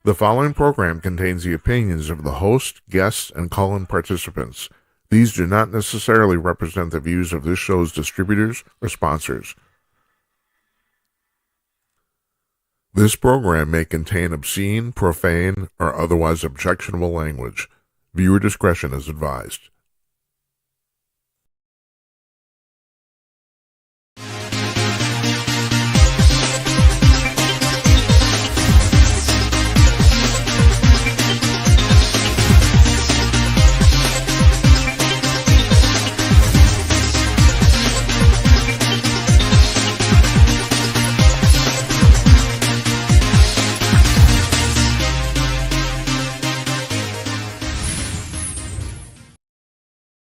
The following program contains the opinions of the host, guests, and call-in participants. These do not necessarily represent the views of this show's distributors or sponsors. This program may contain obscene, profane, or otherwise objectionable language. Viewer discretion is advised.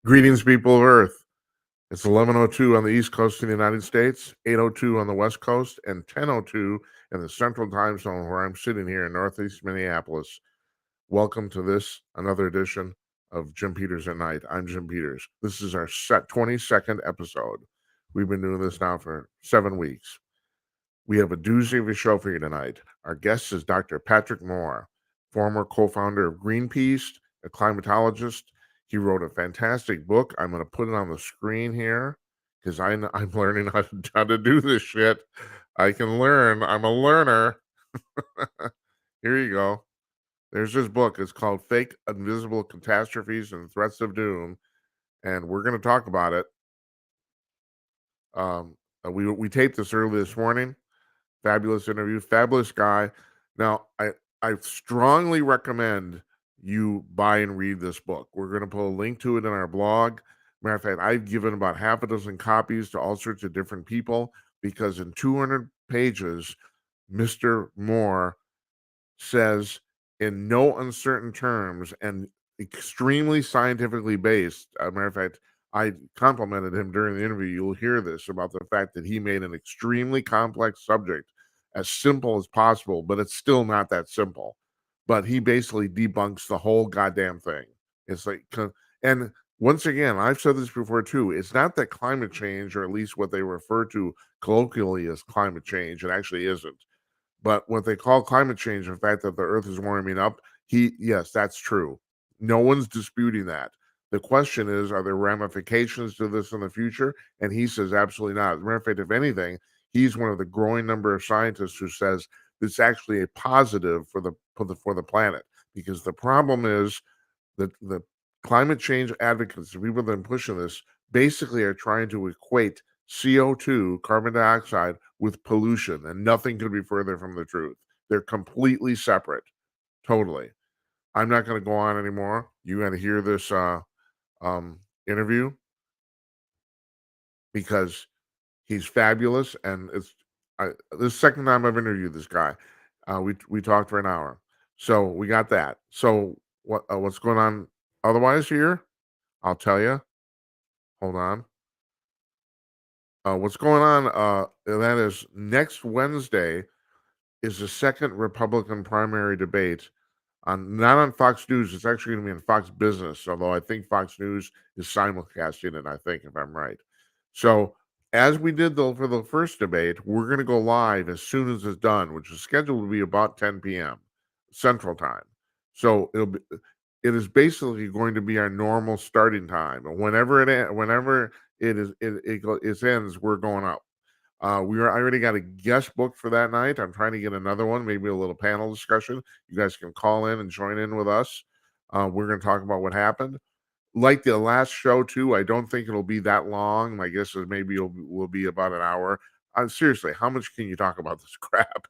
Greetings, people of Earth. It's 11:02 on the East Coast of the United States, 8:02 on the West Coast, and 10:02 in the Central Time Zone where I'm sitting here in Northeast Minneapolis. Welcome to another edition of Jim Peters at Night. I'm Jim Peters. This is our 22nd episode. We've been doing this now for 7 weeks. We have a doozy of a show for you tonight. Our guest is Dr. Patrick Moore, former co-founder of Greenpeace, a climatologist. He wrote a fantastic book. I'm going to put it on the screen here because I'm learning how to do this shit. I can learn. I'm a learner. Here you go. There's this book. It's called Fake Invisible Catastrophes and Threats of Doom, and we're going to talk about it. We taped this early this morning. Fabulous interview, fabulous guy. Now, I strongly recommend you buy and read this book. We're going to put a link to it in our blog. Matter of fact, I've given about half a dozen copies to all sorts of different people because in 200 pages, Mr. Moore says in no uncertain terms and extremely scientifically based. Matter of fact, I complimented him during the interview. You'll hear this about the fact that he made an extremely complex subject as simple as possible, but it's still not that simple. But he basically debunks the whole goddamn thing. It's like, and once again, I've said this before too. It's not that climate change, or at least what they refer to colloquially as climate change, it actually isn't. But what they call climate change, the fact that the earth is warming up, yes, that's true. No one's disputing that. The question is, are there ramifications to this in the future? And he says absolutely not. As a matter of fact, if anything, he's one of the growing number of scientists who says it's actually a positive for the planet. Because the problem is that the climate change advocates, the people that are pushing this, basically are trying to equate CO2, carbon dioxide, with pollution, and nothing could be further from the truth. They're completely separate, totally. I'm not going to go on anymore. You got to hear this interview because he's fabulous, and this is the second time I've interviewed this guy. We talked for an hour, so we got that. So what's going on otherwise here? I'll tell you. Hold on. What's going on? That is next Wednesday is the second Republican primary debate not on Fox News. It's actually going to be on Fox Business, although I think Fox News is simulcasting it. I think, if I'm right. So as we did for the first debate, we're going to go live as soon as it's done, which is scheduled to be about 10 p.m. Central Time. So it is basically going to be our normal starting time, and whenever it ends, we're going up. I already got a guest booked for that night. I'm trying to get another one, maybe a little panel discussion. You guys can call in and join in with us. We're going to talk about what happened. Like the last show too, I don't think it'll be that long. My guess is maybe will be about an hour. Seriously, how much can you talk about this crap?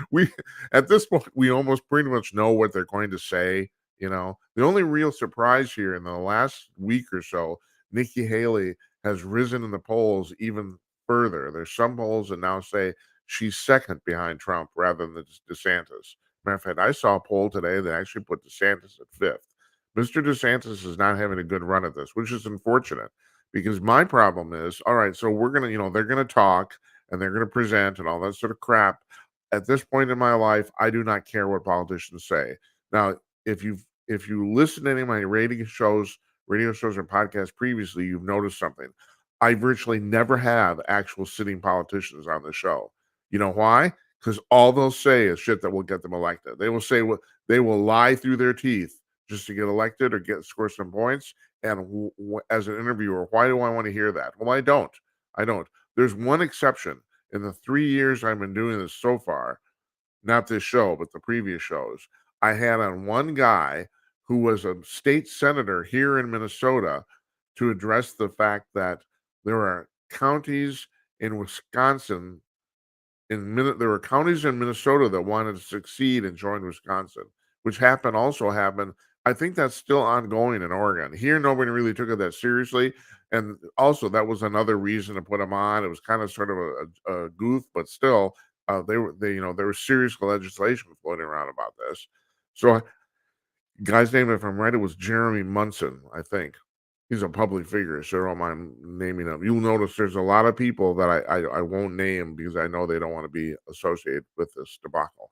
we At this point, we almost pretty much know what they're going to say. The only real surprise here in the last week or so, Nikki Haley has risen in the polls even further. There's some polls that now say she's second behind Trump rather than DeSantis. Matter of fact, I saw a poll today that actually put DeSantis at fifth. Mr. DeSantis is not having a good run at this, which is unfortunate because my problem is, all right, so we're going to, they're going to talk and they're going to present and all that sort of crap. At this point in my life, I do not care what politicians say. Now, if you listen to any of my radio shows or podcasts previously, you've noticed something. I virtually never have actual sitting politicians on the show. You know why? because all they'll say is shit that will get them elected. They will say what they will lie through their teeth just to get elected or get score some points. And as an interviewer, why do I want to hear that? Well, I don't. I don't. There's one exception. In the 3 years I've been doing this so far, not this show, but the previous shows, I had on one guy who was a state senator here in Minnesota to address the fact that there are counties in Wisconsin there were counties in Minnesota that wanted to succeed and join Wisconsin, which happened. I think that's still ongoing in Oregon. Here, nobody really took it that seriously, and also that was another reason to put them on. It was kind of sort of a goof, but still, there was serious legislation floating around about this. So, guy's name, if I'm right, it was Jeremy Munson, I think. He's a public figure, so I don't mind naming him. You'll notice there's a lot of people that I won't name because I know they don't want to be associated with this debacle.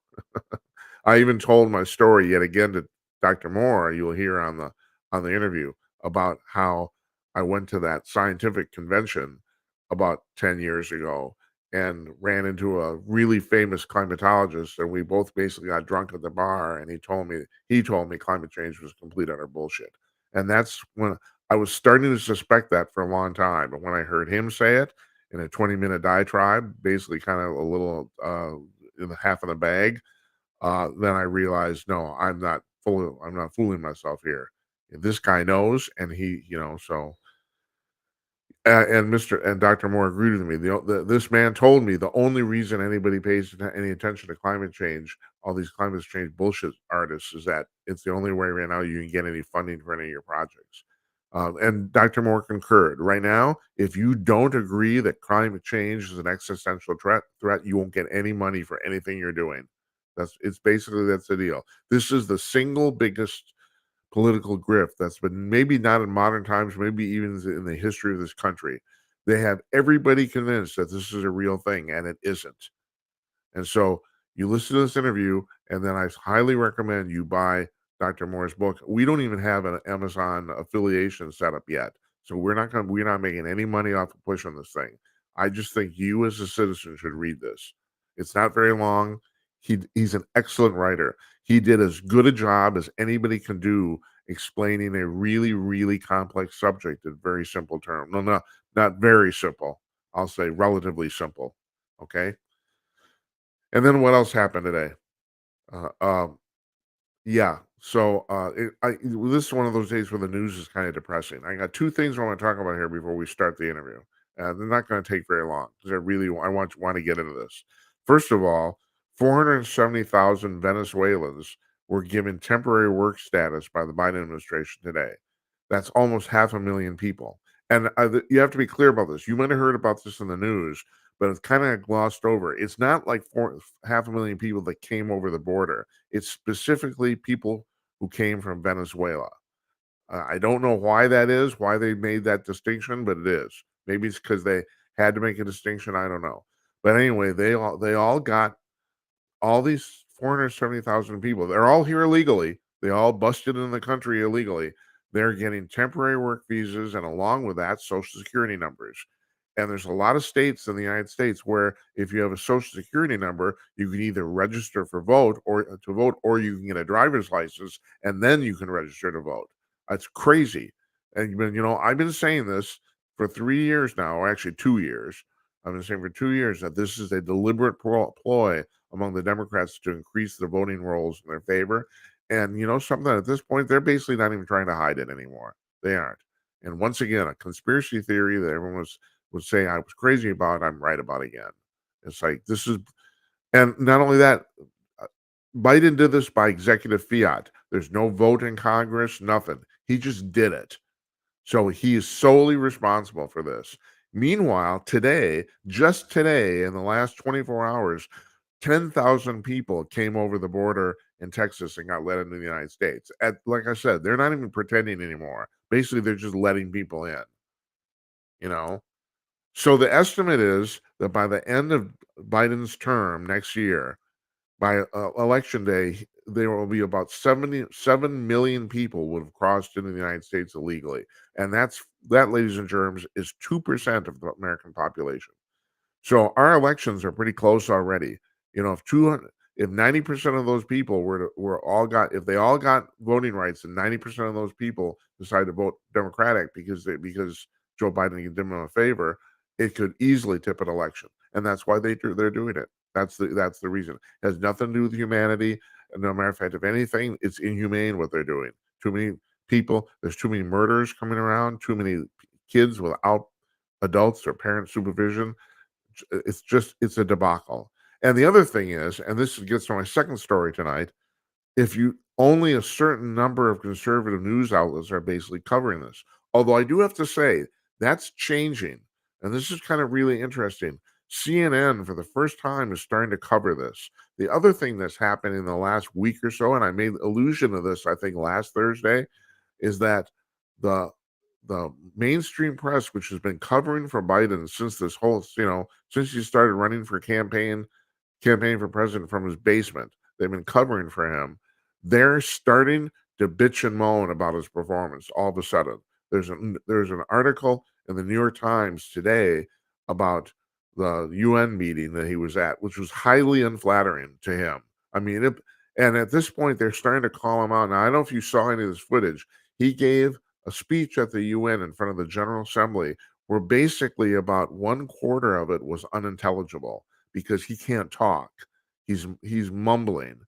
I even told my story yet again to Dr. Moore. You'll hear on the interview about how I went to that scientific convention about 10 years ago and ran into a really famous climatologist, and we both basically got drunk at the bar, and he told me climate change was complete utter bullshit. And that's when I was starting to suspect that for a long time. But when I heard him say it in a 20-minute diatribe, basically kind of a little in the half of the bag, then I realized, no, I'm not fooling myself here. This guy knows, and so and Mr. and Dr. Moore agreed with me. This man told me the only reason anybody pays any attention to climate change, all these climate change bullshit artists, is that it's the only way right now you can get any funding for any of your projects. And Dr. Moore concurred. Right now, if you don't agree that climate change is an existential threat, you won't get any money for anything you're doing. That's the deal. This is the single biggest political grift that's been, maybe not in modern times, maybe even in the history of this country. They have everybody convinced that this is a real thing, and it isn't. And so you listen to this interview, and then I highly recommend you buy Dr. Moore's book. We don't even have an Amazon affiliation set up yet, so we're not making any money off of pushing this thing. I just think you as a citizen should read this. It's not very long. He's an excellent writer. He did as good a job as anybody can do explaining a really, really complex subject in very simple terms. No, not very simple. I'll say relatively simple. Okay. And then what else happened today? Uh, um, yeah. So this is one of those days where the news is kind of depressing. I got two things I want to talk about here before we start the interview. They're not going to take very long because I want to get into this. First of all, 470,000 Venezuelans were given temporary work status by the Biden administration today. That's almost 500,000 people. And you have to be clear about this. You might have heard about this in the news, but it's kind of glossed over. It's not like 500,000 people that came over the border. It's specifically people who came from Venezuela. I don't know why that is, why they made that distinction, but it is. Maybe it's because they had to make a distinction. I don't know. But anyway, they all got all these 470,000 people. They're all here illegally. They all busted in the country illegally. They're getting temporary work visas, and along with that, social security numbers. And there's a lot of states in the United States where if you have a social security number, you can either register for vote or to vote, or you can get a driver's license and then you can register to vote. That's crazy. And I've been saying this for 3 years now, or actually 2 years. I've been saying for 2 years that this is a deliberate ploy among the Democrats to increase the voting rolls in their favor. And something, at this point, they're basically not even trying to hide it anymore. They aren't. And once again, a conspiracy theory that everyone was saying I was crazy about, I'm right about again. It's like this is, and not only that, uh, Biden did this by executive fiat. There's no vote in Congress, nothing. He just did it. So he is solely responsible for this. Meanwhile, just today, in the last 24 hours, 10,000 people came over the border in Texas and got let into the United States. Like I said, they're not even pretending anymore. Basically, they're just letting people in, you know? So the estimate is that by the end of Biden's term next year, by election day, there will be about 77 million people would have crossed into the United States illegally. And that, ladies and germs, is 2% of the American population. So our elections are pretty close already. If 90% of those people if they all got voting rights, and 90% of those people decide to vote Democratic because Joe Biden did them a favor, it could easily tip an election, and that's why they're doing it. That's the reason. It has nothing to do with humanity. And no matter of fact, if anything, it's inhumane what they're doing. Too many people. There's too many murders coming around. Too many kids without adults or parent supervision. It's a debacle. And the other thing is, and this gets to my second story tonight, if you only a certain number of conservative news outlets are basically covering this. Although I do have to say that's changing, and this is kind of really interesting. CNN for the first time is starting to cover this. The other thing that's happened in the last week or so, and I made allusion to this I think last Thursday, is that the the mainstream press, which has been covering for Biden since since he started running for campaigning for president from his basement. They've been covering for him. They're starting to bitch and moan about his performance all of a sudden. There's an article in the New York Times today about the UN meeting that he was at, which was highly unflattering to him. I mean, and at this point, they're starting to call him out. Now, I don't know if you saw any of this footage. He gave a speech at the UN in front of the General Assembly where basically about one quarter of it was unintelligible because he can't talk. He's mumbling,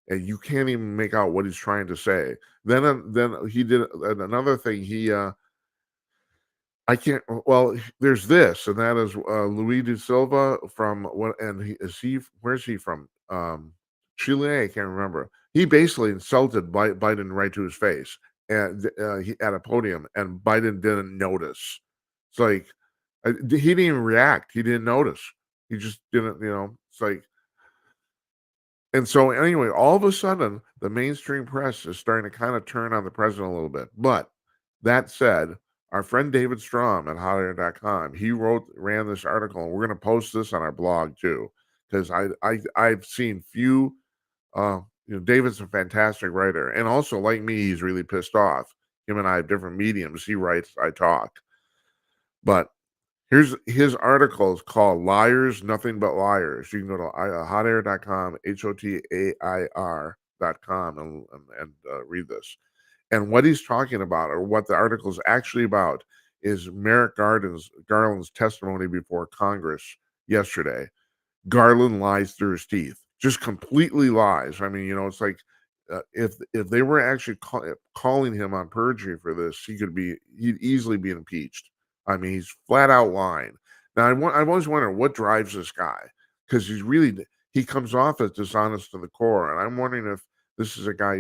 and you can't even make out what he's trying to say. Then he did another thing. I can't. Well, there's this, and that is Luis de Silva from what? And where's he from? Chile. I can't remember. He basically insulted Biden right to his face, and he at a podium, and Biden didn't notice. It's like he didn't even react. He didn't notice. He just didn't. It's like. And so anyway, all of a sudden, the mainstream press is starting to kind of turn on the president a little bit. But that said, our friend David Strom at hotair.com, he ran this article, and we're going to post this on our blog too, because I've seen few. David's a fantastic writer, and also like me, he's really pissed off. Him and I have different mediums. He writes, I talk. But here's his article is called Liars, Nothing But Liars. You can go to hotair.com, HOTAIR.com, and read this. And what he's talking about, or what the article is actually about, is Merrick Garland's testimony before Congress yesterday. Garland lies through his teeth, just completely lies. I mean, it's like if they were actually calling him on perjury for this, he'd easily be impeached. I mean, he's flat out lying. Now, I've always wondered what drives this guy, because he comes off as dishonest to the core, and I'm wondering if this is a guy.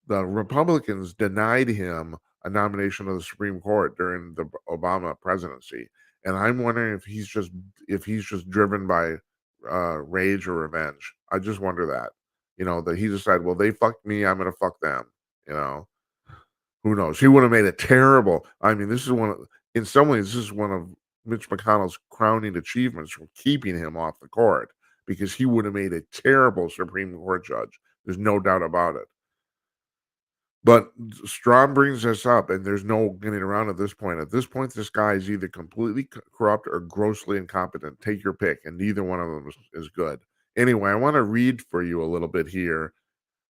The Republicans denied him a nomination of the Supreme Court during the Obama presidency, and I'm wondering if he's just driven by rage or revenge. I just wonder that, that he decided, well, they fucked me, I'm gonna fuck them. You know, who knows? He would have made a terrible. I mean, in some ways, this is one of Mitch McConnell's crowning achievements from keeping him off the court, because he would have made a terrible Supreme Court judge. There's no doubt about it. But Strom brings this up, and there's no getting around at this point. At this point, this guy is either completely corrupt or grossly incompetent. Take your pick, and neither one of them is good. Anyway, I want to read for you a little bit here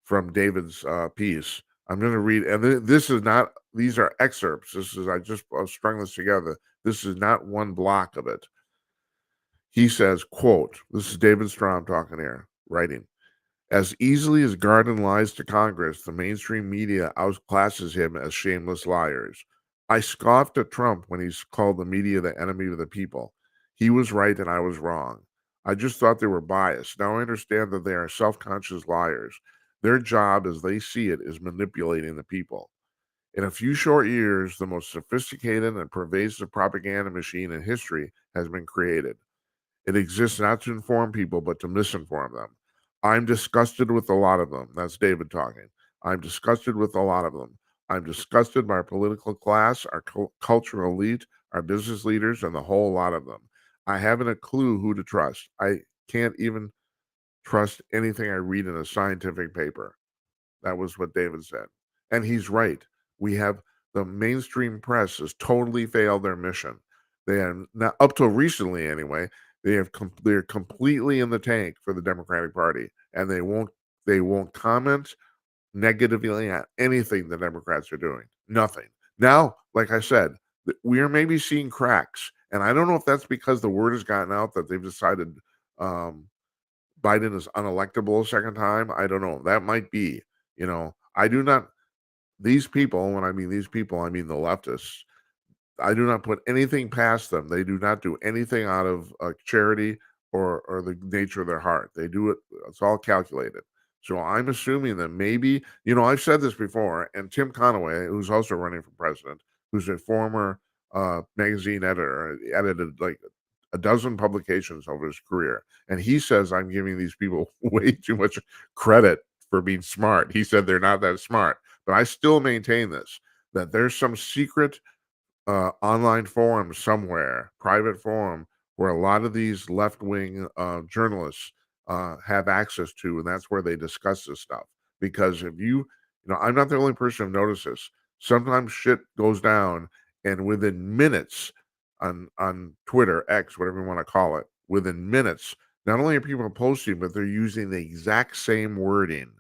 from David's piece. I'm going to read, and this is not, these are excerpts. I just strung this together. This is not one block of it. He says, quote, this is David Strom talking here, writing. As easily as Garden lies to Congress, the mainstream media outclasses him as shameless liars. I scoffed at Trump when he called the media the enemy of the people. He was right and I was wrong. I just thought they were biased. Now I understand that they are self-conscious liars. Their job, as they see it, is manipulating the people. In a few short years, the most sophisticated and pervasive propaganda machine in history has been created. It exists not to inform people, but to misinform them. I'm disgusted with a lot of them. That's David talking. I'm disgusted with a lot of them. I'm disgusted by our political class, our cultural elite, our business leaders, and the whole lot of them. I haven't a clue who to trust. I can't even trust anything I read in a scientific paper. That was what David said. And he's right. The mainstream press has totally failed their mission. They have, not up till recently anyway, They're completely in the tank for the Democratic Party, and they won't comment negatively on anything the Democrats are doing. Nothing. Now, like I said, we are maybe seeing cracks, and I don't know if that's because the word has gotten out that they've decided um, Biden is unelectable a second time. I don't know. That might be. I do not. These people, when I mean these people, I mean the leftists. I do not put anything past them. They do not do anything out of charity or the nature of their heart. They do it. It's all calculated. So I'm assuming that maybe, I've said this before, and Tim Conaway, who's also running for president, who's a former magazine editor, edited like a dozen publications over his career, and he says I'm giving these people way too much credit for being smart. He said they're not that smart, but I still maintain this, that there's some secret online forum somewhere, private forum, where a lot of these left wing journalists have access to, and that's where they discuss this stuff. Because if I'm not the only person who noticed this. Sometimes shit goes down, and within minutes on Twitter, X, whatever you want to call it, within minutes, not only are people posting, but they're using the exact same wording,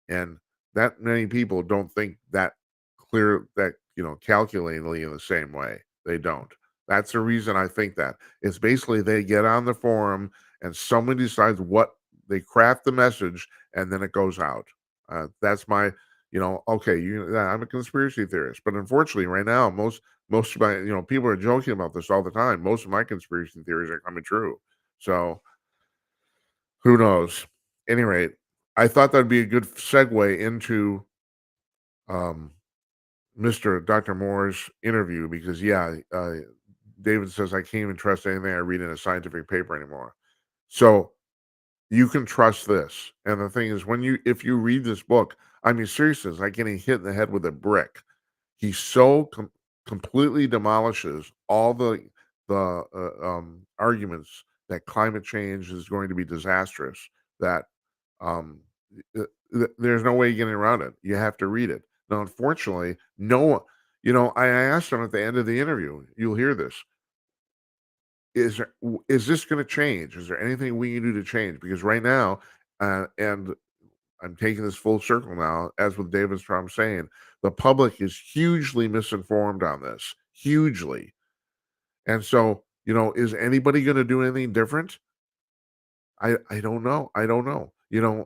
and that many people don't think that clear that calculatingly in the same way. They don't. That's the reason I think that. It's basically they get on the forum and someone decides what they craft the message, and then it goes out. That's my, okay, I'm a conspiracy theorist, but unfortunately right now most of my, people are joking about this all the time. Most of my conspiracy theories are coming true. So who knows? Any rate, I thought that'd be a good segue into um, Mr. Dr. Moore's interview because, yeah, David says, I can't even trust anything I read in a scientific paper anymore. So you can trust this. And the thing is, if you read this book, I mean, seriously, it's like getting hit in the head with a brick. He so completely demolishes all the arguments that climate change is going to be disastrous. That um, there's no way getting around it. You have to read it. Now, unfortunately, no one. I asked him at the end of the interview. You'll hear this. Is this going to change? Is there anything we can do to change? Because right now, and I'm taking this full circle now, as with David Strom saying, the public is hugely misinformed on this, hugely. And so, is anybody going to do anything different? I don't know. I don't know.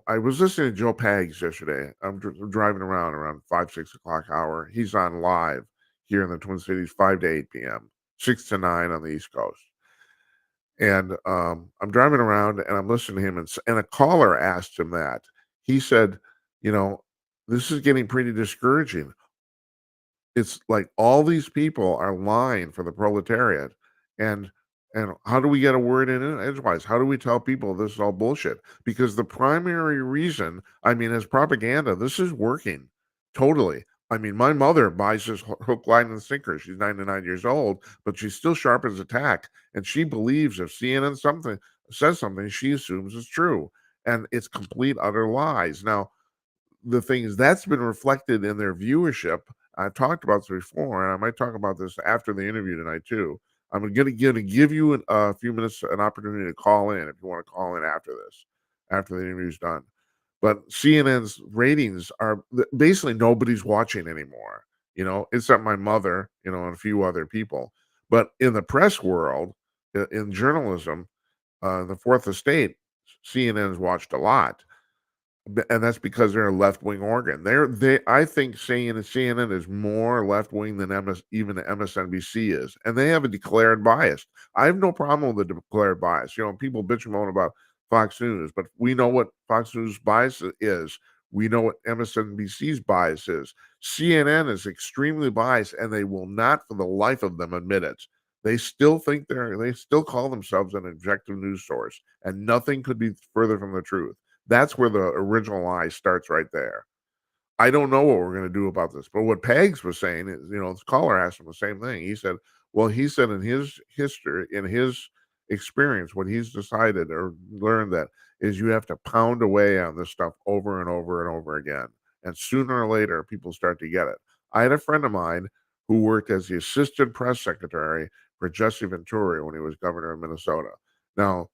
I was listening to Joe Pags yesterday. I'm driving around 5, 6 o'clock hour. He's on live here in the Twin Cities, 5 to 8 p.m., 6 to 9 on the East Coast. And I'm driving around and I'm listening to him, and a caller asked him that. He said, this is getting pretty discouraging. It's like all these people are lying for the proletariat, and how do we get a word in edgewise? How do we tell people this is all bullshit? Because the primary reason, I mean, as propaganda, this is working totally. I mean, my mother buys this hook, line, and sinker. She's 99 years old, but she's still sharp as a tack, and she believes if CNN says something, she assumes it's true, and it's complete utter lies. Now, the thing is that's been reflected in their viewership. I've talked about this before, and I might talk about this after the interview tonight too. I'm going to give you a few minutes, an opportunity to call in if you want to call in after this, after the interview's done. But CNN's ratings are basically nobody's watching anymore. Except my mother, and a few other people. But in the press world, in journalism, the Fourth Estate, CNN's watched a lot. And that's because they're a left-wing organ. I think saying CNN is more left-wing than even the MSNBC is, and they have a declared bias. I have no problem with the declared bias. People bitch and moan about Fox News, but we know what Fox News bias is. We know what MSNBC's bias is. CNN is extremely biased, and they will not, for the life of them, admit it. They still call themselves an objective news source, and nothing could be further from the truth. That's where the original lie starts right there. I don't know what we're going to do about this, but what Pags was saying is, this caller asked him the same thing. He said, in his history, in his experience, what he's decided or learned that is you have to pound away on this stuff over and over and over again. And sooner or later, people start to get it. I had a friend of mine who worked as the assistant press secretary for Jesse Ventura when he was governor of Minnesota. Now,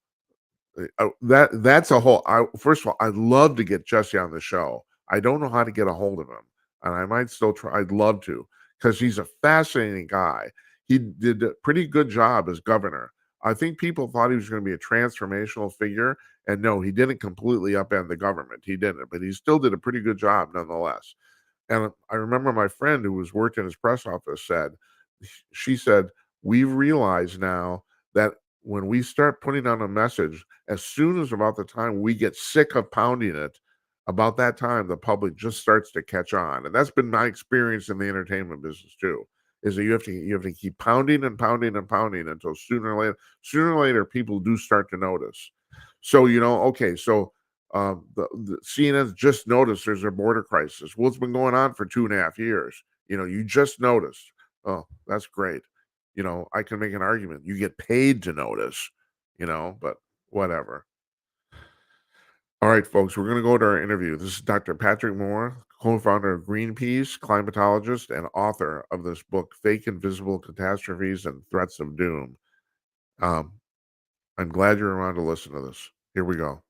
that's a whole. First of all, I'd love to get Jesse on the show. I don't know how to get a hold of him, and I might still try. I'd love to, because he's a fascinating guy. He did a pretty good job as governor. I think people thought he was going to be a transformational figure, and no, he didn't completely upend the government. He didn't, but he still did a pretty good job nonetheless. And I remember my friend who was worked in his press office said, she said, we've realized now that when we start putting out a message, as soon as about the time we get sick of pounding it, about that time the public just starts to catch on. And that's been my experience in the entertainment business too, is that you have to keep pounding and pounding and pounding until sooner or later people do start to notice. So, okay, so the CNN's just noticed there's a border crisis. Well, it's been going on for 2.5 years. You just noticed. Oh, that's great. I can make an argument. You get paid to notice, but whatever. All right, folks, we're going to go to our interview. This is Dr. Patrick Moore, co-founder of Greenpeace, climatologist, and author of this book, Fake Invisible Catastrophes and Threats of Doom. I'm glad you're around to listen to this. Here we go.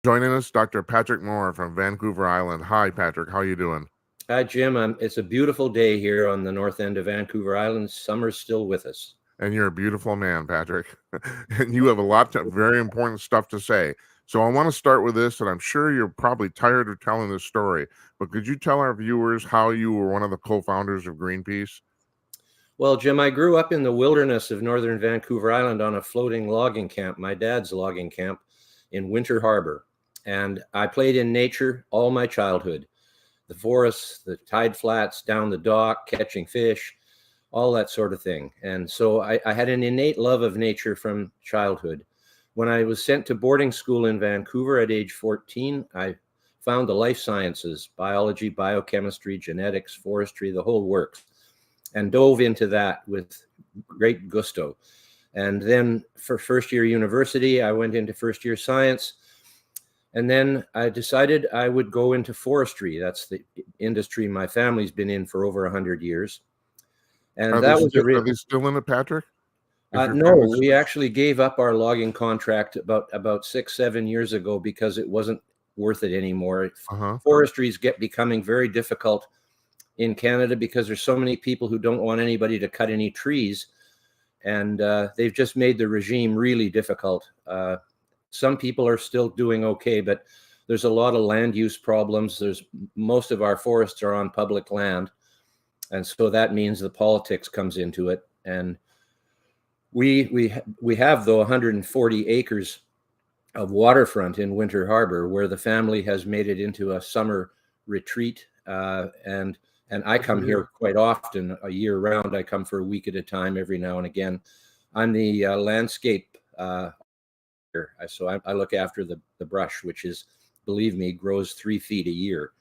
Joining us, Dr. Patrick Moore from Vancouver Island. Hi, Patrick. How you doing? Hi, Jim. It's a beautiful day here on the north end of Vancouver Island. Summer's still with us. And you're a beautiful man, Patrick. And you have a lot of very important stuff to say. So I want to start with this, and I'm sure you're probably tired of telling this story, but could you tell our viewers how you were one of the co-founders of Greenpeace? Well, Jim, I grew up in the wilderness of northern Vancouver Island on a floating logging camp, my dad's logging camp in Winter Harbor. And I played in nature all my childhood. The forests, the tide flats, down the dock, catching fish, all that sort of thing. And so I had an innate love of nature from childhood. When I was sent to boarding school in Vancouver at age 14, I found the life sciences, biology, biochemistry, genetics, forestry, the whole works, and dove into that with great gusto. And then for first year university, I went into first year science. And then I decided I would go into forestry. That's the industry my family's been in for over 100 years. And that was are they still in it, Patrick? No, we actually gave up our logging contract about 6-7 years ago because it wasn't worth it anymore. Forestry is becoming very difficult in Canada because there's so many people who don't want anybody to cut any trees, and they've just made the regime really difficult. Some people are still doing okay, but there's a lot of land use problems. Most of our forests are on public land, and so that means the politics comes into it. And we have, though, 140 acres of waterfront in Winter Harbor where the family has made it into a summer retreat, and I come here quite often, a year round. I come for a week at a time every now and again. I'm the landscape so I look after the brush, which is, believe me, grows 3 feet a year.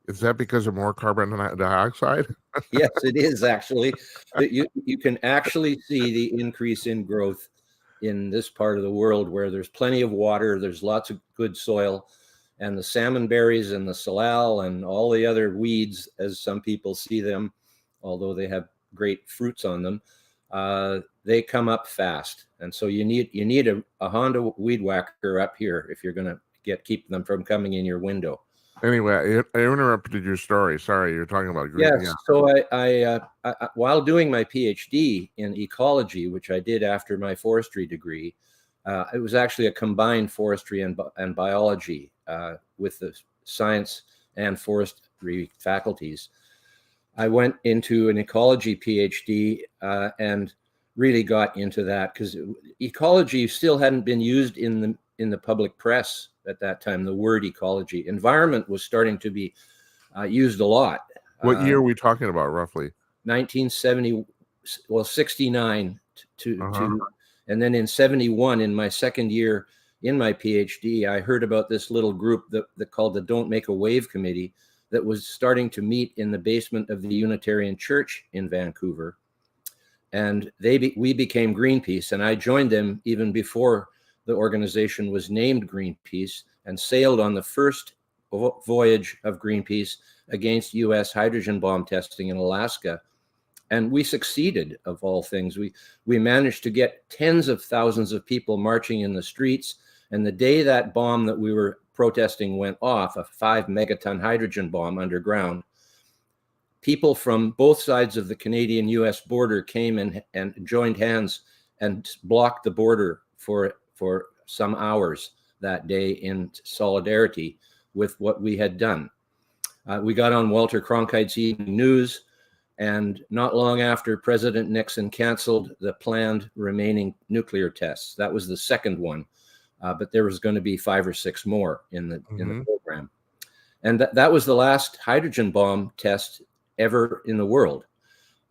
Is that because of more carbon dioxide? Yes, it is actually. You can actually see the increase in growth in this part of the world where there's plenty of water, there's lots of good soil, and the salmon berries and the salal and all the other weeds, as some people see them, although they have great fruits on them, they come up fast. And so you need a Honda weed whacker up here if you're going to keep them from coming in your window. Anyway, I interrupted your story. Sorry, you're talking about green. Yes. So I while doing my PhD in ecology, which I did after my forestry degree, it was actually a combined forestry and biology with the science and forestry faculties. I went into an ecology PhD and really got into that because ecology still hadn't been used in the public press at that time. The word ecology, environment was starting to be used a lot. What year are we talking about, roughly? 1970, 69 to and then in 71, in my second year in my PhD, I heard about this little group that called the Don't Make a Wave Committee that was starting to meet in the basement of the Unitarian Church in Vancouver. And we became Greenpeace, and I joined them even before the organization was named Greenpeace, and sailed on the first voyage of Greenpeace against U.S. hydrogen bomb testing in Alaska. And we succeeded, of all things. We managed to get tens of thousands of people marching in the streets. And the day that bomb that we were protesting went off, a 5 megaton hydrogen bomb underground, people from both sides of the Canadian-U.S. border came and joined hands and blocked the border for some hours that day in solidarity with what we had done. We got on Walter Cronkite's Evening News, and not long after, President Nixon canceled the planned remaining nuclear tests. That was the second one, but there was going to be 5 or 6 more in the program. And that was the last hydrogen bomb test ever in the world.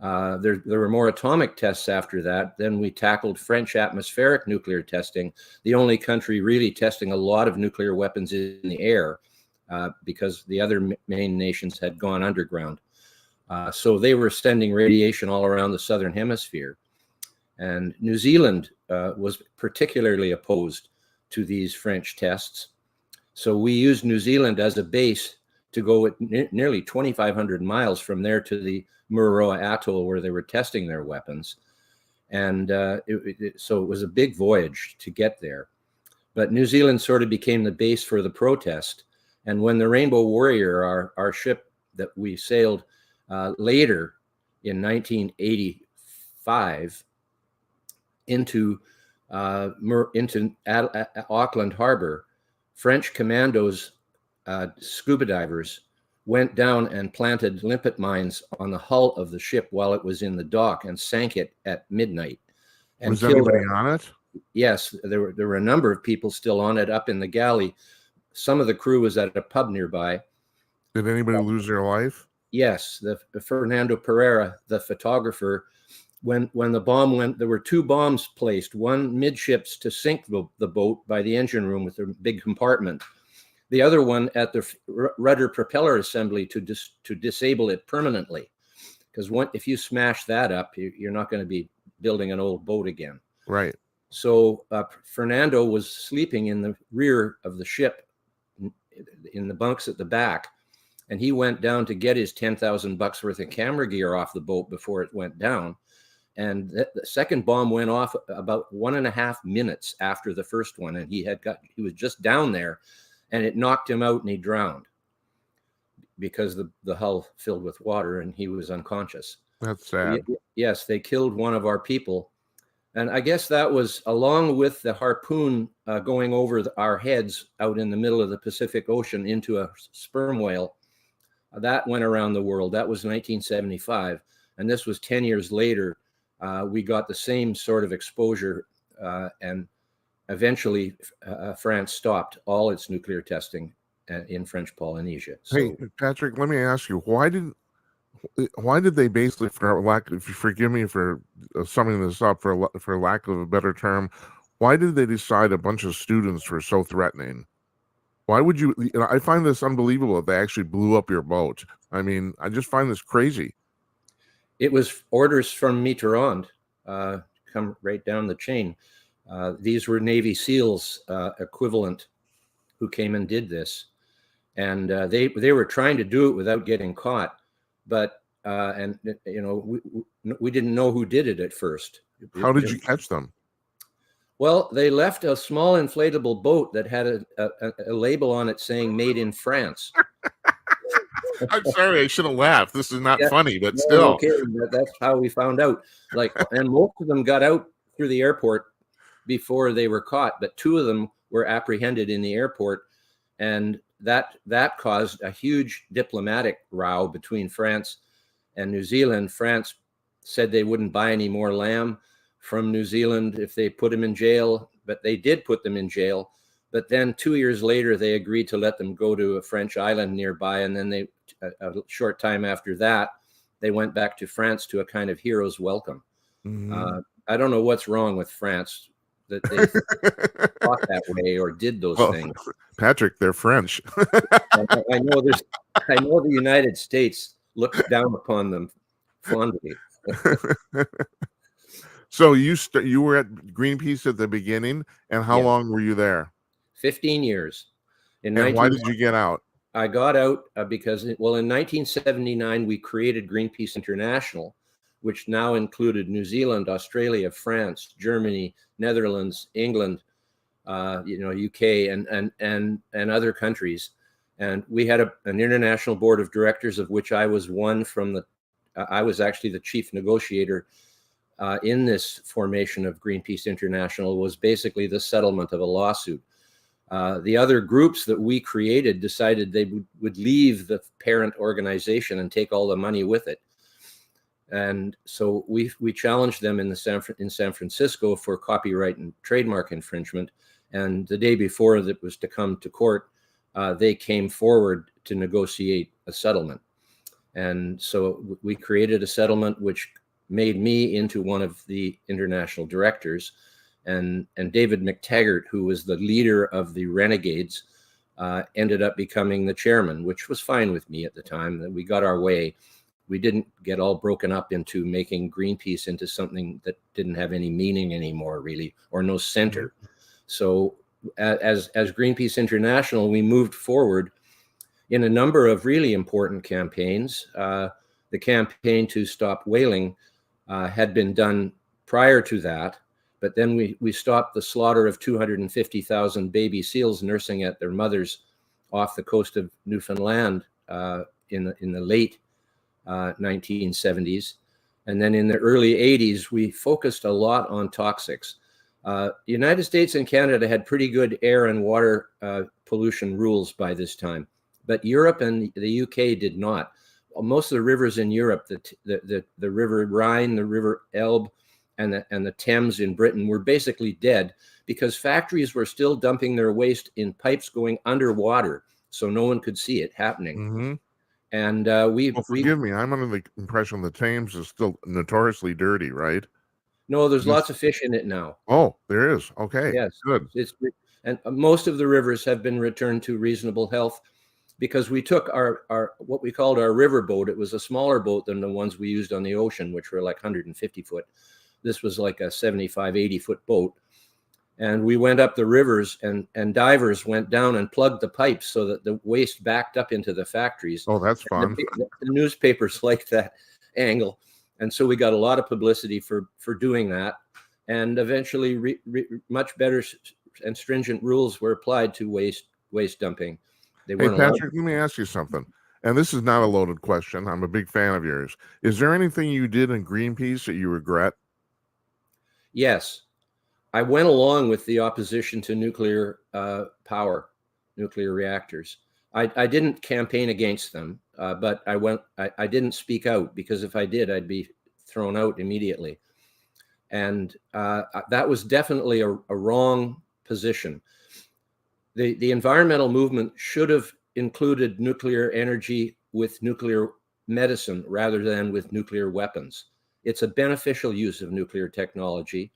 There were more atomic tests after that. Then we tackled French atmospheric nuclear testing, the only country really testing a lot of nuclear weapons in the air, because the other main nations had gone underground. So they were sending radiation all around the southern hemisphere. And New Zealand was particularly opposed to these French tests. So we used New Zealand as a base to go at nearly 2,500 miles from there to the Mururoa Atoll where they were testing their weapons. And so it was a big voyage to get there. But New Zealand sort of became the base for the protest. And when the Rainbow Warrior, our ship that we sailed later in 1985 into Auckland Harbor, French commandos, scuba divers, went down and planted limpet mines on the hull of the ship while it was in the dock and sank it at midnight. And was anybody on it? Yes, there were a number of people still on it up in the galley. Some of the crew was at a pub nearby. Did anybody lose their life? Yes, the Fernando Pereira, the photographer, when the bomb went, there were 2 bombs placed, one midships to sink the boat by the engine room with a big compartment. The other one at the rudder propeller assembly to disable it permanently. Because if you smash that up, you're not going to be building an old boat again. Right. So Fernando was sleeping in the rear of the ship in the bunks at the back. And he went down to get his $10,000 worth of camera gear off the boat before it went down. And the second bomb went off about 1.5 minutes after the first one. And he was just down there, and it knocked him out and he drowned because the hull filled with water and he was unconscious. That's sad. Yes, they killed one of our people. And I guess that was, along with the harpoon going over our heads out in the middle of the Pacific Ocean into a sperm whale, that went around the world. That was 1975. And this was 10 years later. We got the same sort of exposure, and eventually France stopped all its nuclear testing in French Polynesia. So, hey, Patrick, let me ask you, why did they basically, for lack, if you forgive me for summing this up, for lack of a better term, why did they decide a bunch of students were so threatening? Why would you know, I find this unbelievable that they actually blew up your boat. I mean, I just find this crazy. It was orders from Mitterrand, come right down the chain. These were Navy SEALs equivalent who came and did this. And they were trying to do it without getting caught. But, and you know, we didn't know who did it at first. How did you catch them? Well, they left a small inflatable boat that had a label on it saying "Made in France." I'm sorry, I should have laughed. This is not funny, but still. Okay, that's how we found out. And most of them got out through the airport before they were caught, but 2 of them were apprehended in the airport, and that caused a huge diplomatic row between France and New Zealand. France said they wouldn't buy any more lamb from New Zealand if they put them in jail, but they did put them in jail. But then 2 years later, they agreed to let them go to a French island nearby. And then a short time after that, they went back to France to a kind of hero's welcome. Mm-hmm. I don't know what's wrong with France that they thought that way or did those things. Patrick, they're French. I know the United States looks down upon them fondly. So you were at Greenpeace at the beginning, and how long were you there? 15 years. And why did you get out? I got out because, well, in 1979, we created Greenpeace International, which now included New Zealand, Australia, France, Germany, Netherlands, England, UK, and other countries. And we had an international board of directors, of which I was one I was actually the chief negotiator in this formation of Greenpeace International. Was basically the settlement of a lawsuit. The other groups that we created decided they would leave the parent organization and take all the money with it. And so we challenged them in San Francisco for copyright and trademark infringement. And the day before that was to come to court, they came forward to negotiate a settlement. And so we created a settlement which made me into one of the international directors. And David McTaggart, who was the leader of the Renegades, ended up becoming the chairman, which was fine with me at the time. That we got our way. We didn't get all broken up into making Greenpeace into something that didn't have any meaning anymore, really, or no center. So as Greenpeace International, we moved forward in a number of really important campaigns. The campaign to stop whaling had been done prior to that. But then we stopped the slaughter of 250,000 baby seals nursing at their mothers off the coast of Newfoundland in the late 1970s. And then in the early 80s, we focused a lot on toxics. The United States and Canada had pretty good air and water pollution rules by this time, but Europe and the UK did not. Most of the rivers in Europe, the River Rhine, the River Elbe, and the Thames in Britain were basically dead because factories were still dumping their waste in pipes going underwater, so no one could see it happening. Mm-hmm. And forgive me, I'm under the impression the Thames is still notoriously dirty, right? No, there's lots of fish in it now. Oh, there is. Okay. Yes, good. And most of the rivers have been returned to reasonable health because we took our what we called our river boat. It was a smaller boat than the ones we used on the ocean, which were like 150 foot. This was like a 75, 80 foot boat. And we went up the rivers and divers went down and plugged the pipes so that the waste backed up into the factories. Oh, that's fun. The newspapers liked that angle. And so we got a lot of publicity for doing that. And eventually much better and stringent rules were applied to waste dumping. Hey, Patrick, let me ask you something. And this is not a loaded question. I'm a big fan of yours. Is there anything you did in Greenpeace that you regret? Yes. I went along with the opposition to nuclear power, nuclear reactors. I didn't campaign against them, but I didn't speak out because if I did, I'd be thrown out immediately. And that was definitely a wrong position. The environmental movement should have included nuclear energy with nuclear medicine rather than with nuclear weapons. It's a beneficial use of nuclear technology.